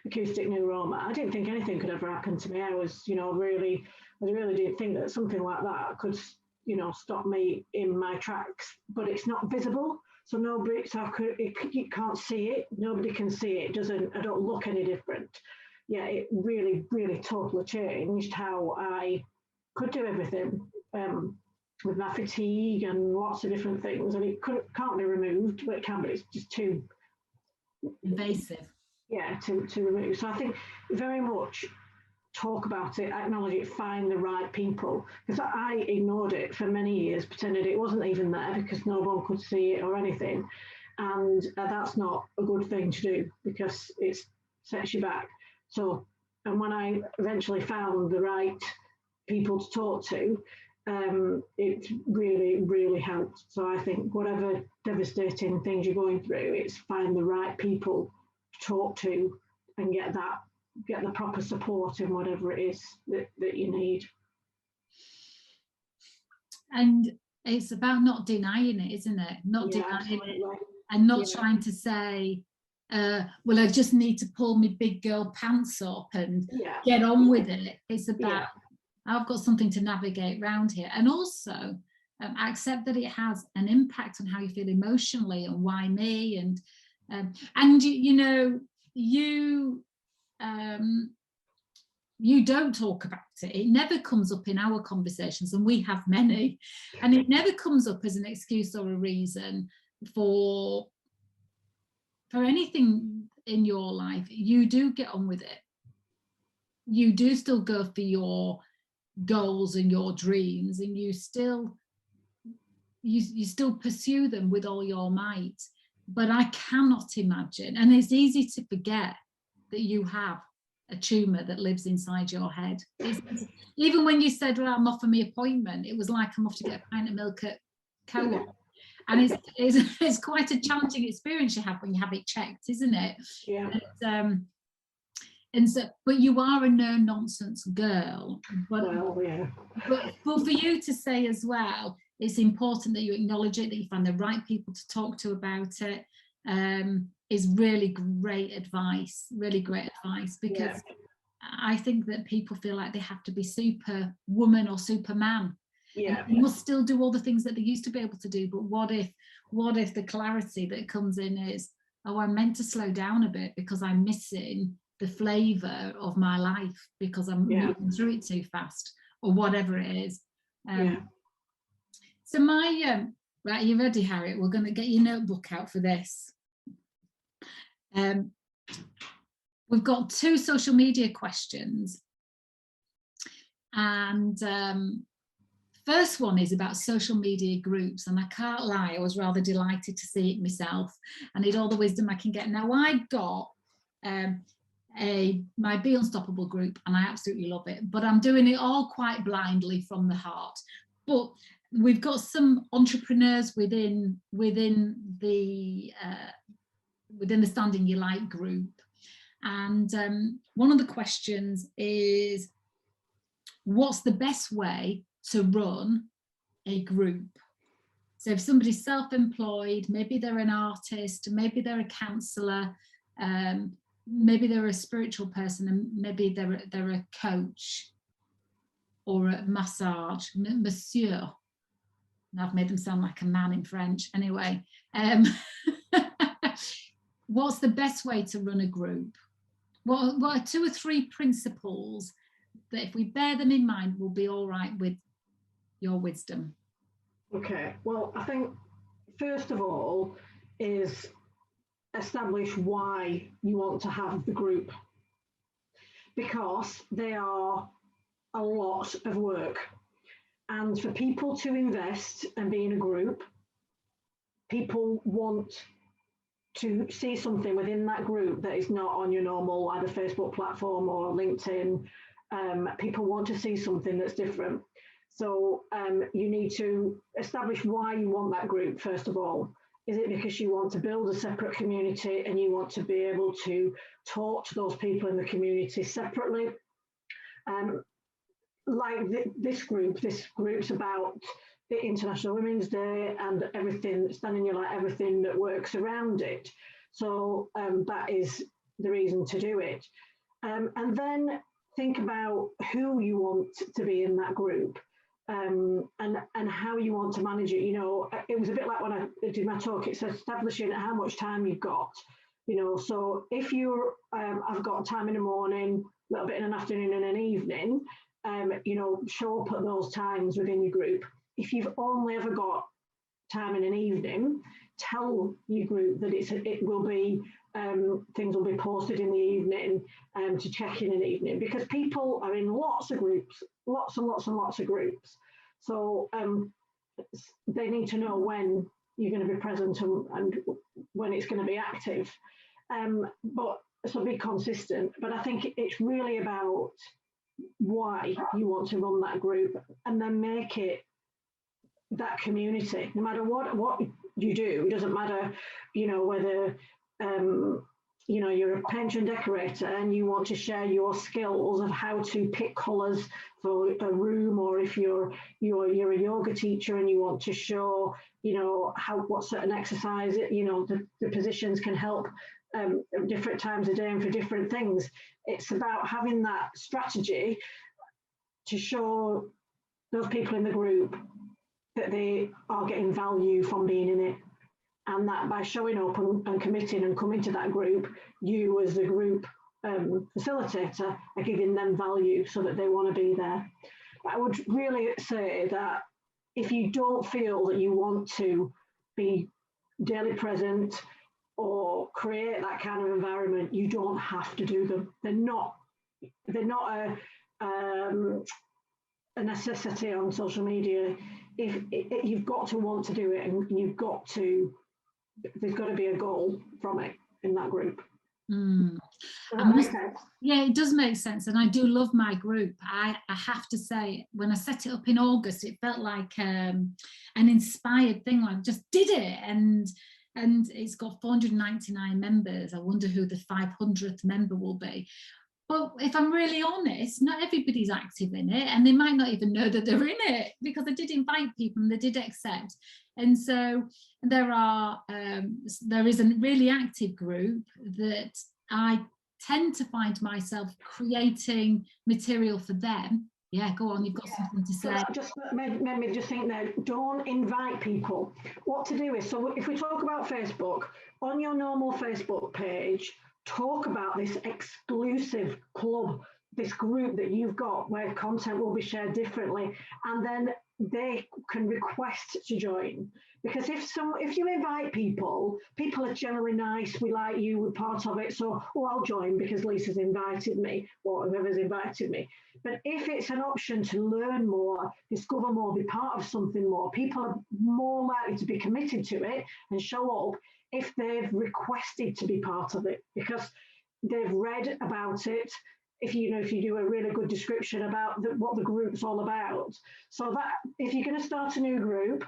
acoustic neuroma, I didn't think anything could ever happen to me. I really didn't think that something like that could, stop me in my tracks. But it's not visible, so nobody, you can't see it. Nobody can see it. I don't look any different. Yeah, it really, really totally changed how I could do everything. With my fatigue and lots of different things, and it can't be removed, but it can be. It's just too invasive. Yeah, to remove. So I think very much talk about it, acknowledge it, find the right people. Because I ignored it for many years, pretended it wasn't even there because no one could see it or anything, and that's not a good thing to do because it sets you back. So, and when I eventually found the right people to talk to, it really, really helped. So I think whatever devastating things you're going through, it's find the right people to talk to and get the proper support in whatever it is that you need. And it's about not denying it, isn't it? Not denying absolutely. it and not trying to say, well, I just need to pull my big girl pants up and get on with it. It's about, I've got something to navigate around here. And also accept that it has an impact on how you feel emotionally and why me. And you don't talk about it. It never comes up in our conversations, and we have many. And it never comes up as an excuse or a reason for anything in your life. You do get on with it. You do still go for your goals and your dreams, and you still pursue them with all your might. But I cannot imagine, and it's easy to forget that you have a tumor that lives inside your head. Even when you said, well, I'm off for my appointment, it was like I'm off to get a pint of milk at Co-op. And it's quite a challenging experience you have when you have it checked, isn't it? Yeah. And so, but you are a no-nonsense girl. But for you to say as well, it's important that you acknowledge it, that you find the right people to talk to about it, is really great advice, because I think that people feel like they have to be superwoman or superman. Yeah. And you must still do all the things that they used to be able to do. But what if the clarity that comes in is, oh, I'm meant to slow down a bit because I'm missing the flavour of my life because I'm moving through it too fast, or whatever it is. So right, are you ready, Harriet? We're going to get your notebook out for this. We've got 2 social media questions, and first one is about social media groups, and I can't lie, I was rather delighted to see it myself and need all the wisdom I can get. Now, I got my Be Unstoppable group, and I absolutely love it, but I'm doing it all quite blindly from the heart. But we've got some entrepreneurs within the Standing Your Light group, and one of the questions is, what's the best way to run a group? So if somebody's self-employed, maybe they're an artist, maybe they're a counsellor, maybe they're a spiritual person, and maybe they're a coach or a massage monsieur. And I've made them sound like a man in French. Anyway, what's the best way to run a group? What are 2 or 3 principles that, if we bear them in mind, we'll be all right with your wisdom? Okay, well, I think first of all is establish why you want to have the group, because they are a lot of work. And for people to invest and be in a group, people want to see something within that group that is not on your normal either Facebook platform or LinkedIn. People want to see something that's different. So you need to establish why you want that group, first of all. Is it because you want to build a separate community and you want to be able to talk to those people in the community separately? Like this group's about the International Women's Day and everything, standing your light, everything that works around it. So that is the reason to do it. And then think about who you want to be in that group. And how you want to manage it. You know, it was a bit like when I did my talk, it says establishing how much time you've got. You know, so if you're, I've got time in the morning, a little bit in an afternoon and an evening, you know, show up at those times within your group. If you've only ever got time in an evening, tell your group that it will be, things will be posted in the evening to check in an evening, because people are in lots of groups, lots and lots and lots of groups. So they need to know when you're going to be present and when it's going to be active. But so be consistent. But I think it's really about why you want to run that group, and then make it that community. No matter what you do, it doesn't matter, you know, whether you know, you're a painter and decorator and you want to share your skills of how to pick colours for a room, or if you're a yoga teacher and you want to show, you know, what certain exercise, you know, the positions can help at different times of day and for different things. It's about having that strategy to show those people in the group that they are getting value from being in it. And that by showing up and committing and coming to that group, you as the group facilitator are giving them value so that they want to be there. I would really say that if you don't feel that you want to be daily present or create that kind of environment, you don't have to do them. They're not a necessity on social media. If you've got to want to do it, and there's got to be a goal from it in that group. Yeah, it does make sense, and I do love my group. I have to say, when I set it up in August, it felt like an inspired thing. I just did it, and it's got 499 members. I wonder who the 500th member will be. But if I'm really honest, not everybody's active in it, and they might not even know that they're in it, because I did invite people and they did accept. And so there is a really active group that I tend to find myself creating material for them. Yeah, go on, you've got something to say. So that just made me just think now, don't invite people. What to do is, so if we talk about Facebook, on your normal Facebook page, talk about this exclusive club, this group that you've got where content will be shared differently, and then they can request to join. Because if you invite people are generally nice, we like you, we're part of it, so I'll join because Lisa's invited me, or whoever's invited me. But if it's an option to learn more, discover more, be part of something more, people are more likely to be committed to it and show up if they've requested to be part of it, because they've read about it. If you do a really good description about what the group's all about. So that if you're going to start a new group,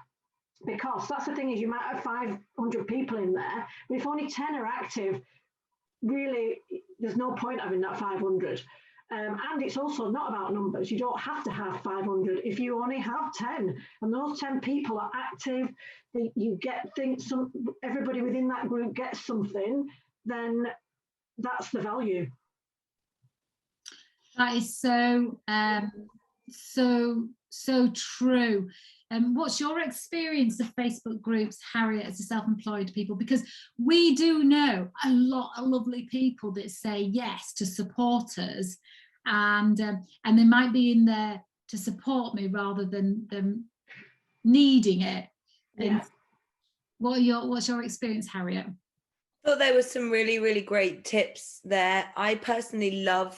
because that's the thing, is you might have 500 people in there, but if only 10 are active, really there's no point having that 500. And it's also not about numbers. You don't have to have 500 if you only have 10, and those 10 people are active. You get things, everybody within that group gets something, then that's the value. That is so true. What's your experience of Facebook groups, Harriet, as a self-employed people? Because we do know a lot of lovely people that say yes to support us, and they might be in there to support me rather than them needing it. Yeah. What's your experience, Harriet? I thought there were some really, really great tips there. I personally love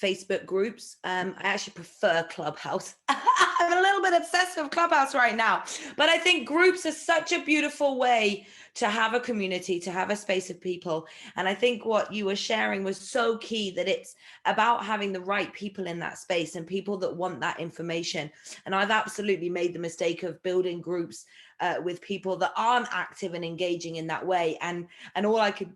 Facebook groups. I actually prefer Clubhouse. I'm a little bit obsessed with Clubhouse right now. But I think groups are such a beautiful way to have a community, to have a space of people. And I think what you were sharing was so key, that it's about having the right people in that space and people that want that information. And I've absolutely made the mistake of building groups with people that aren't active and engaging in that way. And all I could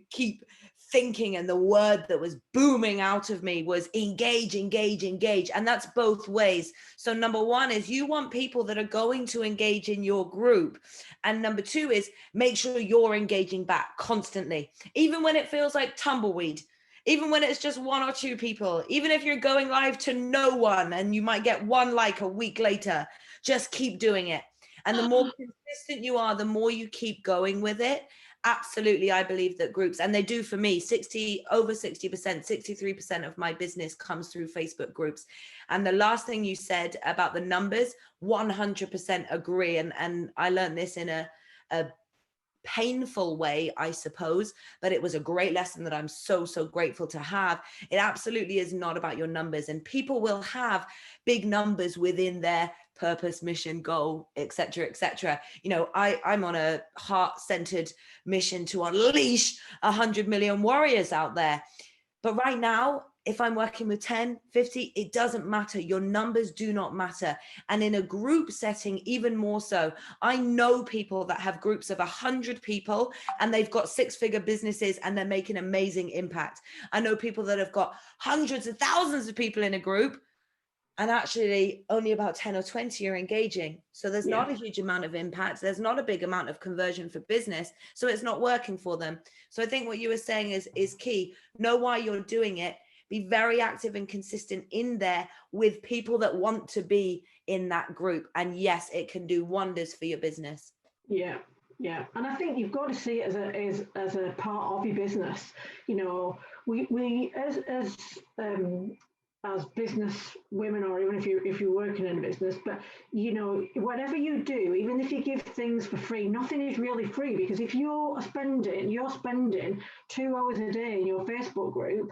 keep thinking, and the word that was booming out of me was engage, engage, engage. And that's both ways. So number one is you want people that are going to engage in your group. And number two is make sure you're engaging back constantly, even when it feels like tumbleweed, even when it's just one or two people, even if you're going live to no one and you might get one like a week later, just keep doing it. And the more consistent you are, the more you keep going with it. Absolutely, I believe that groups, and they do for me, over 60%, 63% of my business comes through Facebook groups. And the last thing you said about the numbers, 100% agree. And I learned this in a painful way, I suppose, but it was a great lesson that I'm so grateful to have. It absolutely is not about your numbers, and people will have big numbers within their purpose, mission, goal, etc., etc. You know, I'm on a heart-centered mission to unleash 100 million warriors out there. But right now, if I'm working with 10, 50, it doesn't matter. Your numbers do not matter. And in a group setting, even more so. I know people that have groups of 100 people and they've got 6-figure businesses and they're making amazing impact. I know people that have got hundreds of thousands of people in a group and actually only about 10 or 20 are engaging. So there's not a huge amount of impact. There's not a big amount of conversion for business. So it's not working for them. So I think what you were saying is key. Know why you're doing it. Be very active and consistent in there with people that want to be in that group. And yes, it can do wonders for your business. Yeah. Yeah, and I think you've got to see it as a part of your business. You know, we as business women, or even if you're working in a business, but you know, whatever you do, even if you give things for free, nothing is really free, because if you're spending 2 hours a day in your Facebook group,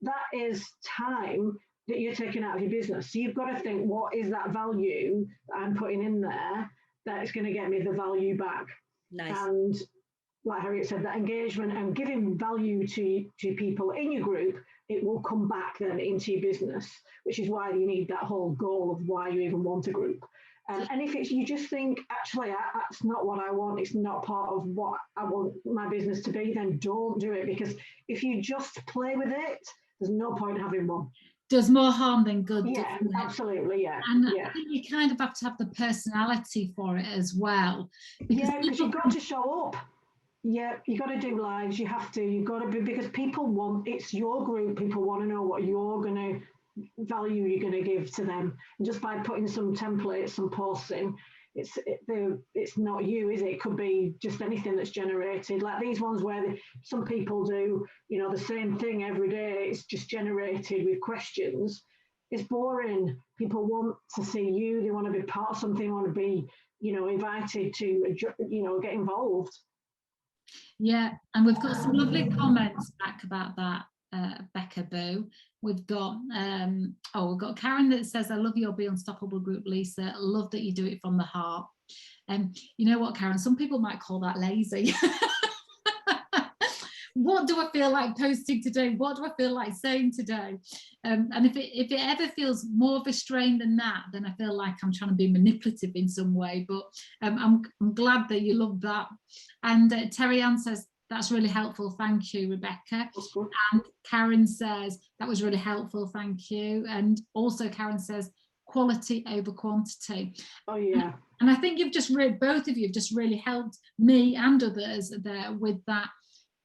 that is time that you're taking out of your business. So you've got to think, what is that value that I'm putting in there that is going to get me the value back? Nice. And like Harriet said, that engagement and giving value to people in your group, it will come back then into your business, which is why you need that whole goal of why you even want a group. And if it's, you just think, actually, that's not what I want, it's not part of what I want my business to be, then don't do it. Because if you just play with it, there's no point having one. Does more harm than good. Yeah, absolutely, yeah. And I think you kind of have to have the personality for it as well. Because you've got to show up. Yeah, you got to do lives. You've got to be, because people want, it's your group. People want to know what you're going to value, you're going to give to them. And just by putting some templates, some posts in, it's not you, is it? It could be just anything that's generated, like these ones where some people do, you know, the same thing every day. It's just generated with questions. It's boring. People want to see you. They want to be part of something. They want to be, you know, invited to, you know, get involved. Yeah, and we've got some lovely comments back about that, Becca Boo. We've got we've got Karen that says, I love your Be Unstoppable group, Lisa. I love that you do it from the heart. You know what, Karen, some people might call that lazy. What do I feel like posting today? What do I feel like saying today? And if it ever feels more of a strain than that, then I feel like I'm trying to be manipulative in some way. But I'm glad that you love that. And Terry Ann says, that's really helpful. Thank you, Rebecca. And Karen says, that was really helpful. Thank you. And also Karen says, quality over quantity. Oh, yeah. And I think you've just both of you have just really helped me and others there with that.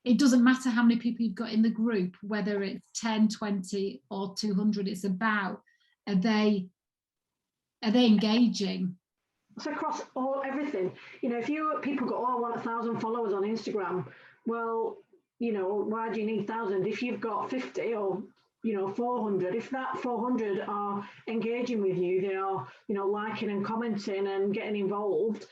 It doesn't matter how many people you've got in the group, whether it's 10, 20 or 200, it's about, are they engaging? It's across everything. You know, if people go, I want 1,000 followers on Instagram. Well, you know, why do you need 1,000? If you've got 50 or, you know, 400, if that 400 are engaging with you, they are, you know, liking and commenting and getting involved,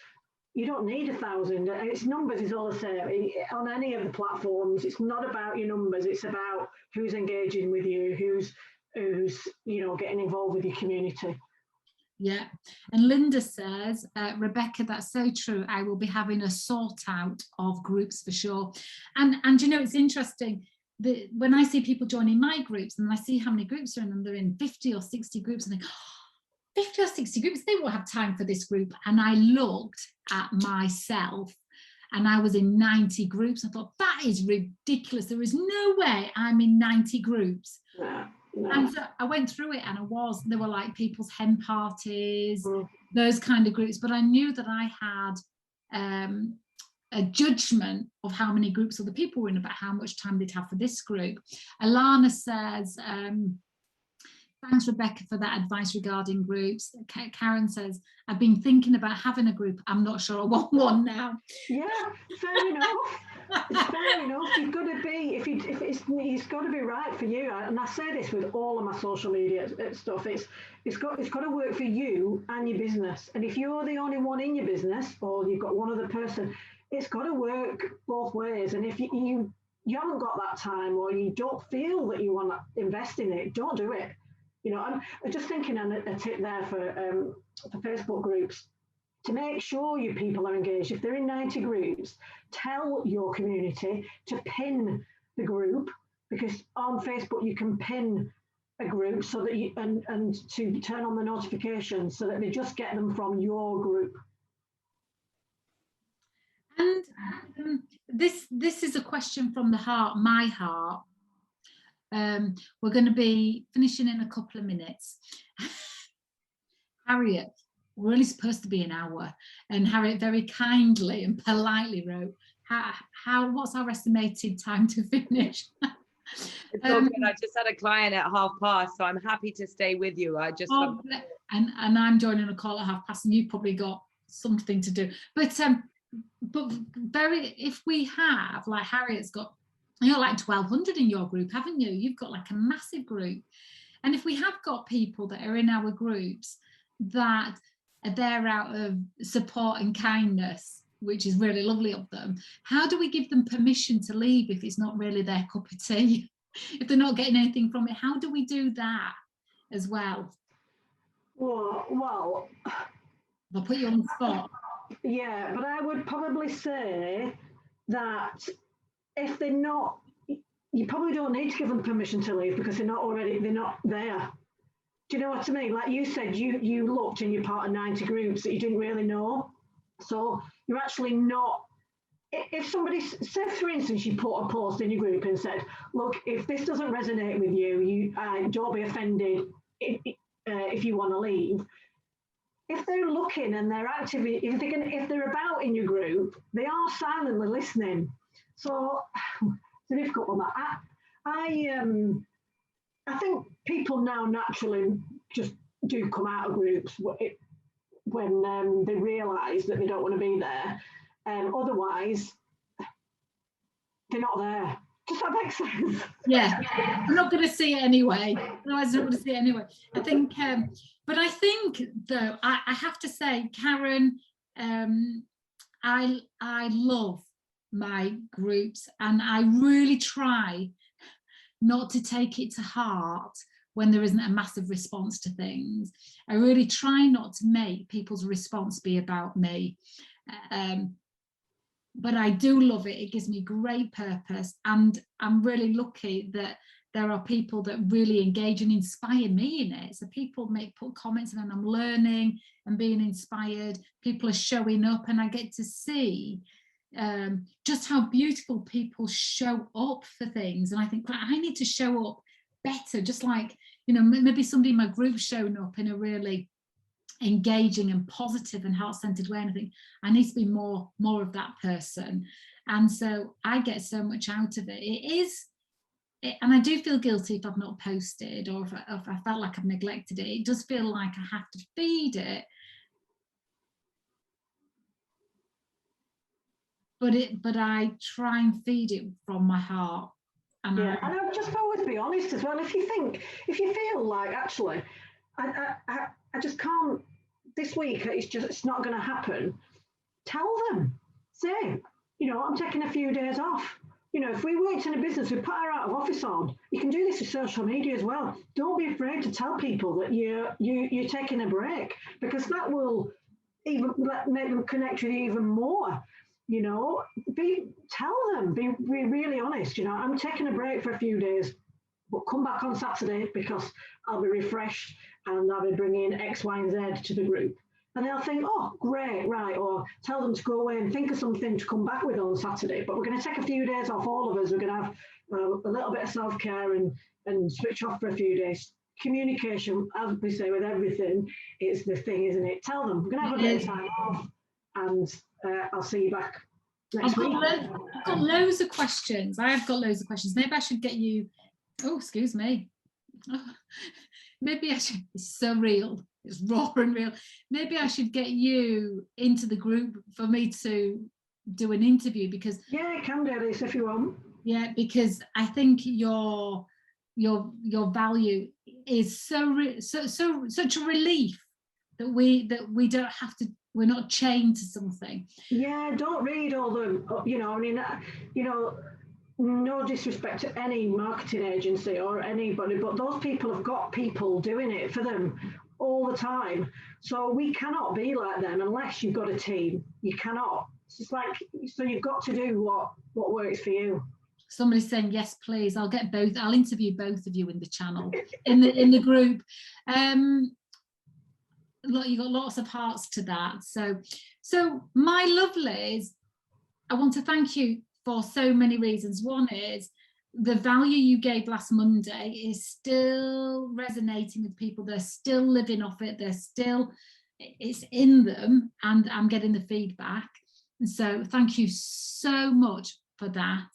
you don't need 1,000. Its numbers is all the same on any of the platforms. It's not about your numbers. It's about who's engaging with you, who's you know, getting involved with your community. Yeah. And Linda says, Rebecca, that's so true. I will be having a sort out of groups for sure. And you know, it's interesting that when I see people joining my groups and I see how many groups are in, and they're in 50 or 60 groups, and they go, 50 or 60 groups, they won't have time for this group. And I looked at myself and I was in 90 groups. I thought, that is ridiculous. There is no way I'm in 90 groups. No, no. And so I went through it, and there were like people's hen parties, those kind of groups. But I knew that I had a judgment of how many groups other people were in, about how much time they'd have for this group. Alana says, thanks, Rebecca, for that advice regarding groups. Karen says, I've been thinking about having a group. I'm not sure I want one now. Yeah, fair enough. It's fair enough. You've got to be, if it's got to be right for you. And I say this with all of my social media stuff. It's got to work for you and your business. And if you're the only one in your business, or you've got one other person, it's got to work both ways. And if you haven't got that time, or you don't feel that you want to invest in it, don't do it. You know, I'm just thinking on a tip there for Facebook groups, to make sure your people are engaged. If they're in 90 groups, tell your community to pin the group, because on Facebook you can pin a group so that you and to turn on the notifications so that they just get them from your group. And this is a question from the heart, my heart. We're going to be finishing in a couple of minutes. Harriet, we're only supposed to be an hour, and Harriet very kindly and politely wrote, what's our estimated time to finish? It's all good. I just had a client at 12:30, so I'm happy to stay with you. I just and I'm joining a call at 12:30, and you've probably got something to do. But if we have, like Harriet's got, you're like 1,200 in your group, haven't you? You've got like a massive group. And if we have got people that are in our groups that are there out of support and kindness, which is really lovely of them, how do we give them permission to leave if it's not really their cup of tea? If they're not getting anything from it, how do we do that as well? Well, I'll put you on the spot. Yeah, but I would probably say that if they're not, you probably don't need to give them permission to leave, because they're not there. Do you know what I mean? Like you said, you looked and you're part of 90 groups that you didn't really know. So you're actually not, if somebody said, for instance, you put a post in your group and said, look, if this doesn't resonate with you, don't be offended if you want to leave. If they're looking and they're active, if they're about in your group, they are silently listening. So it's a difficult one. I think people now naturally just do come out of groups when they realise that they don't want to be there. Otherwise, they're not there. Does that make sense? Yeah, I'm not going to see it anyway. Otherwise, I'm not going to see it anyway. I think, but I think though, I have to say, Karen, I love my groups, and I really try not to take it to heart when there isn't a massive response to things. I really try not to make people's response be about me. But I do love it. It gives me great purpose, and I'm really lucky that there are people that really engage and inspire me in it. So people put comments, and I'm learning and being inspired. People are showing up, and I get to see just how beautiful people show up for things. And I think, I need to show up better, just like, you know, maybe somebody in my group shown up in a really engaging and positive and heart-centered way, and I think I need to be more of that person. And so I get so much out of it. And I do feel guilty if I've not posted, or if I felt like I've neglected it. It does feel like I have to feed it, but I try and feed it from my heart. And yeah, and I just always be honest as well. If you feel like, actually, I just can't, this week it's not going to happen, tell them. Say, you know, I'm taking a few days off. You know, if we worked in a business, we put our out of office on. You can do this with social media as well. Don't be afraid to tell people that you're taking a break, because that will even make them connect with you even more. You know, tell them, be really honest. You know, I'm taking a break for a few days, but come back on Saturday because I'll be refreshed and I'll be bringing X, Y, and Z to the group. And they'll think, oh, great, right. Or tell them to go away and think of something to come back with on Saturday. But we're going to take a few days off, all of us. We're going to have a little bit of self-care and switch off for a few days. Communication, as we say with everything, is the thing, isn't it? Tell them, we're going to have a bit of time off and I'll see you back next week. I've got loads of questions. I have got loads of questions. Maybe I should get you, oh, excuse me. Oh, maybe I should, it's so real. It's raw and real. Maybe I should get you into the group for me to do an interview, because yeah, you can do this if you want. Yeah, because I think your value is such a relief that we don't have to. We're not chained to something. Yeah, don't read all the. You know, I mean, you know. No disrespect to any marketing agency or anybody, but those people have got people doing it for them all the time. So we cannot be like them unless you've got a team. You cannot. It's just like, so you've got to do what works for you. Somebody's saying yes, please. I'll get both. I'll interview both of you in the channel, in the group. Look, you got lots of hearts to that. So my lovelies, I want to thank you for so many reasons. One is the value you gave last Monday is still resonating with people. They're still living off it. It's in them, and I'm getting the feedback. And so thank you so much for that.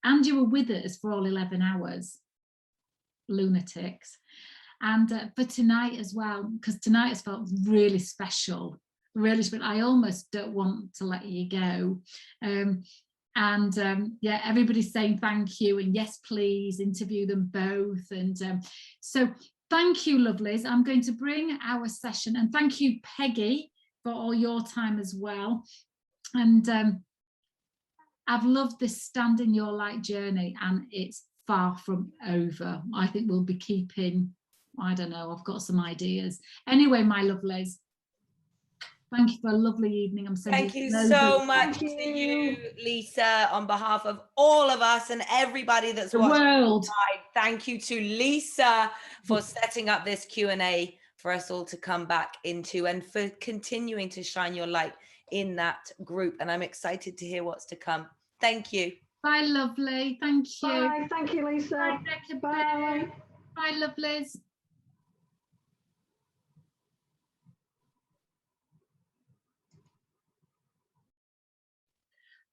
And you were with us for all 11 hours, lunatics. And for tonight as well, because tonight has felt really special, really special. I almost don't want to let you go. Yeah, everybody's saying thank you and yes, please interview them both. And so thank you, lovelies. I'm going to bring our session, and thank you, Peggy, for all your time as well. And I've loved this Stand in Your Light journey, and it's far from over. I think we'll be keeping, I don't know, I've got some ideas. Anyway, my lovelies, thank you for a lovely evening. I'm sending thank you so much to you, Lisa, on behalf of all of us and everybody that's watching the world. Thank you to Lisa for setting up this Q&A for us all to come back into, and for continuing to shine your light in that group. And I'm excited to hear what's to come. Thank you. Bye, lovely. Thank you. Bye. Thank you, Lisa. Bye, Rebecca. Bye. Bye, lovelies.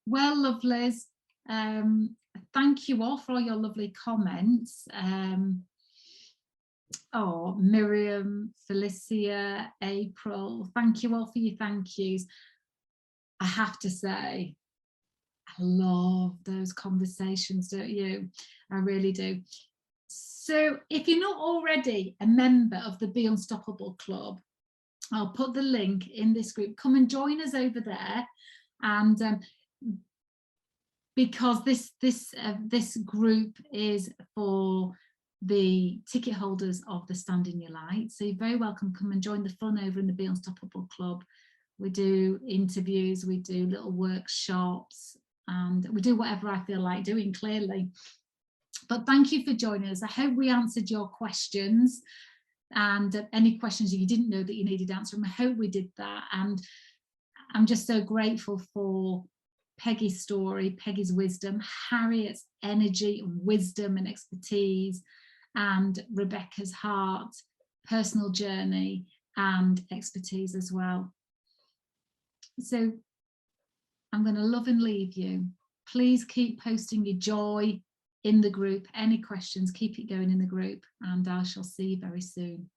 Well, lovelies, thank you all for all your lovely comments. Oh, Miriam, Felicia, April, thank you all for your thank yous. I have to say, I love those conversations, don't you? I really do. So if you're not already a member of the Be Unstoppable Club, I'll put the link in this group. Come and join us over there. And because this group is for the ticket holders of the Stand in Your Light, so you're very welcome. Come and join the fun over in the Be Unstoppable Club. We do interviews, we do little workshops, and we do whatever I feel like doing, clearly. But thank you for joining us. I hope we answered your questions, and any questions you didn't know that you needed answering. I hope we did that. And I'm just so grateful for Peggy's story, Peggy's wisdom, Harriet's energy and wisdom and expertise, and Rebecca's heart, personal journey and expertise as well. So I'm going to love and leave you. Please keep posting your joy in the group. Any questions, keep it going in the group, and I shall see you very soon.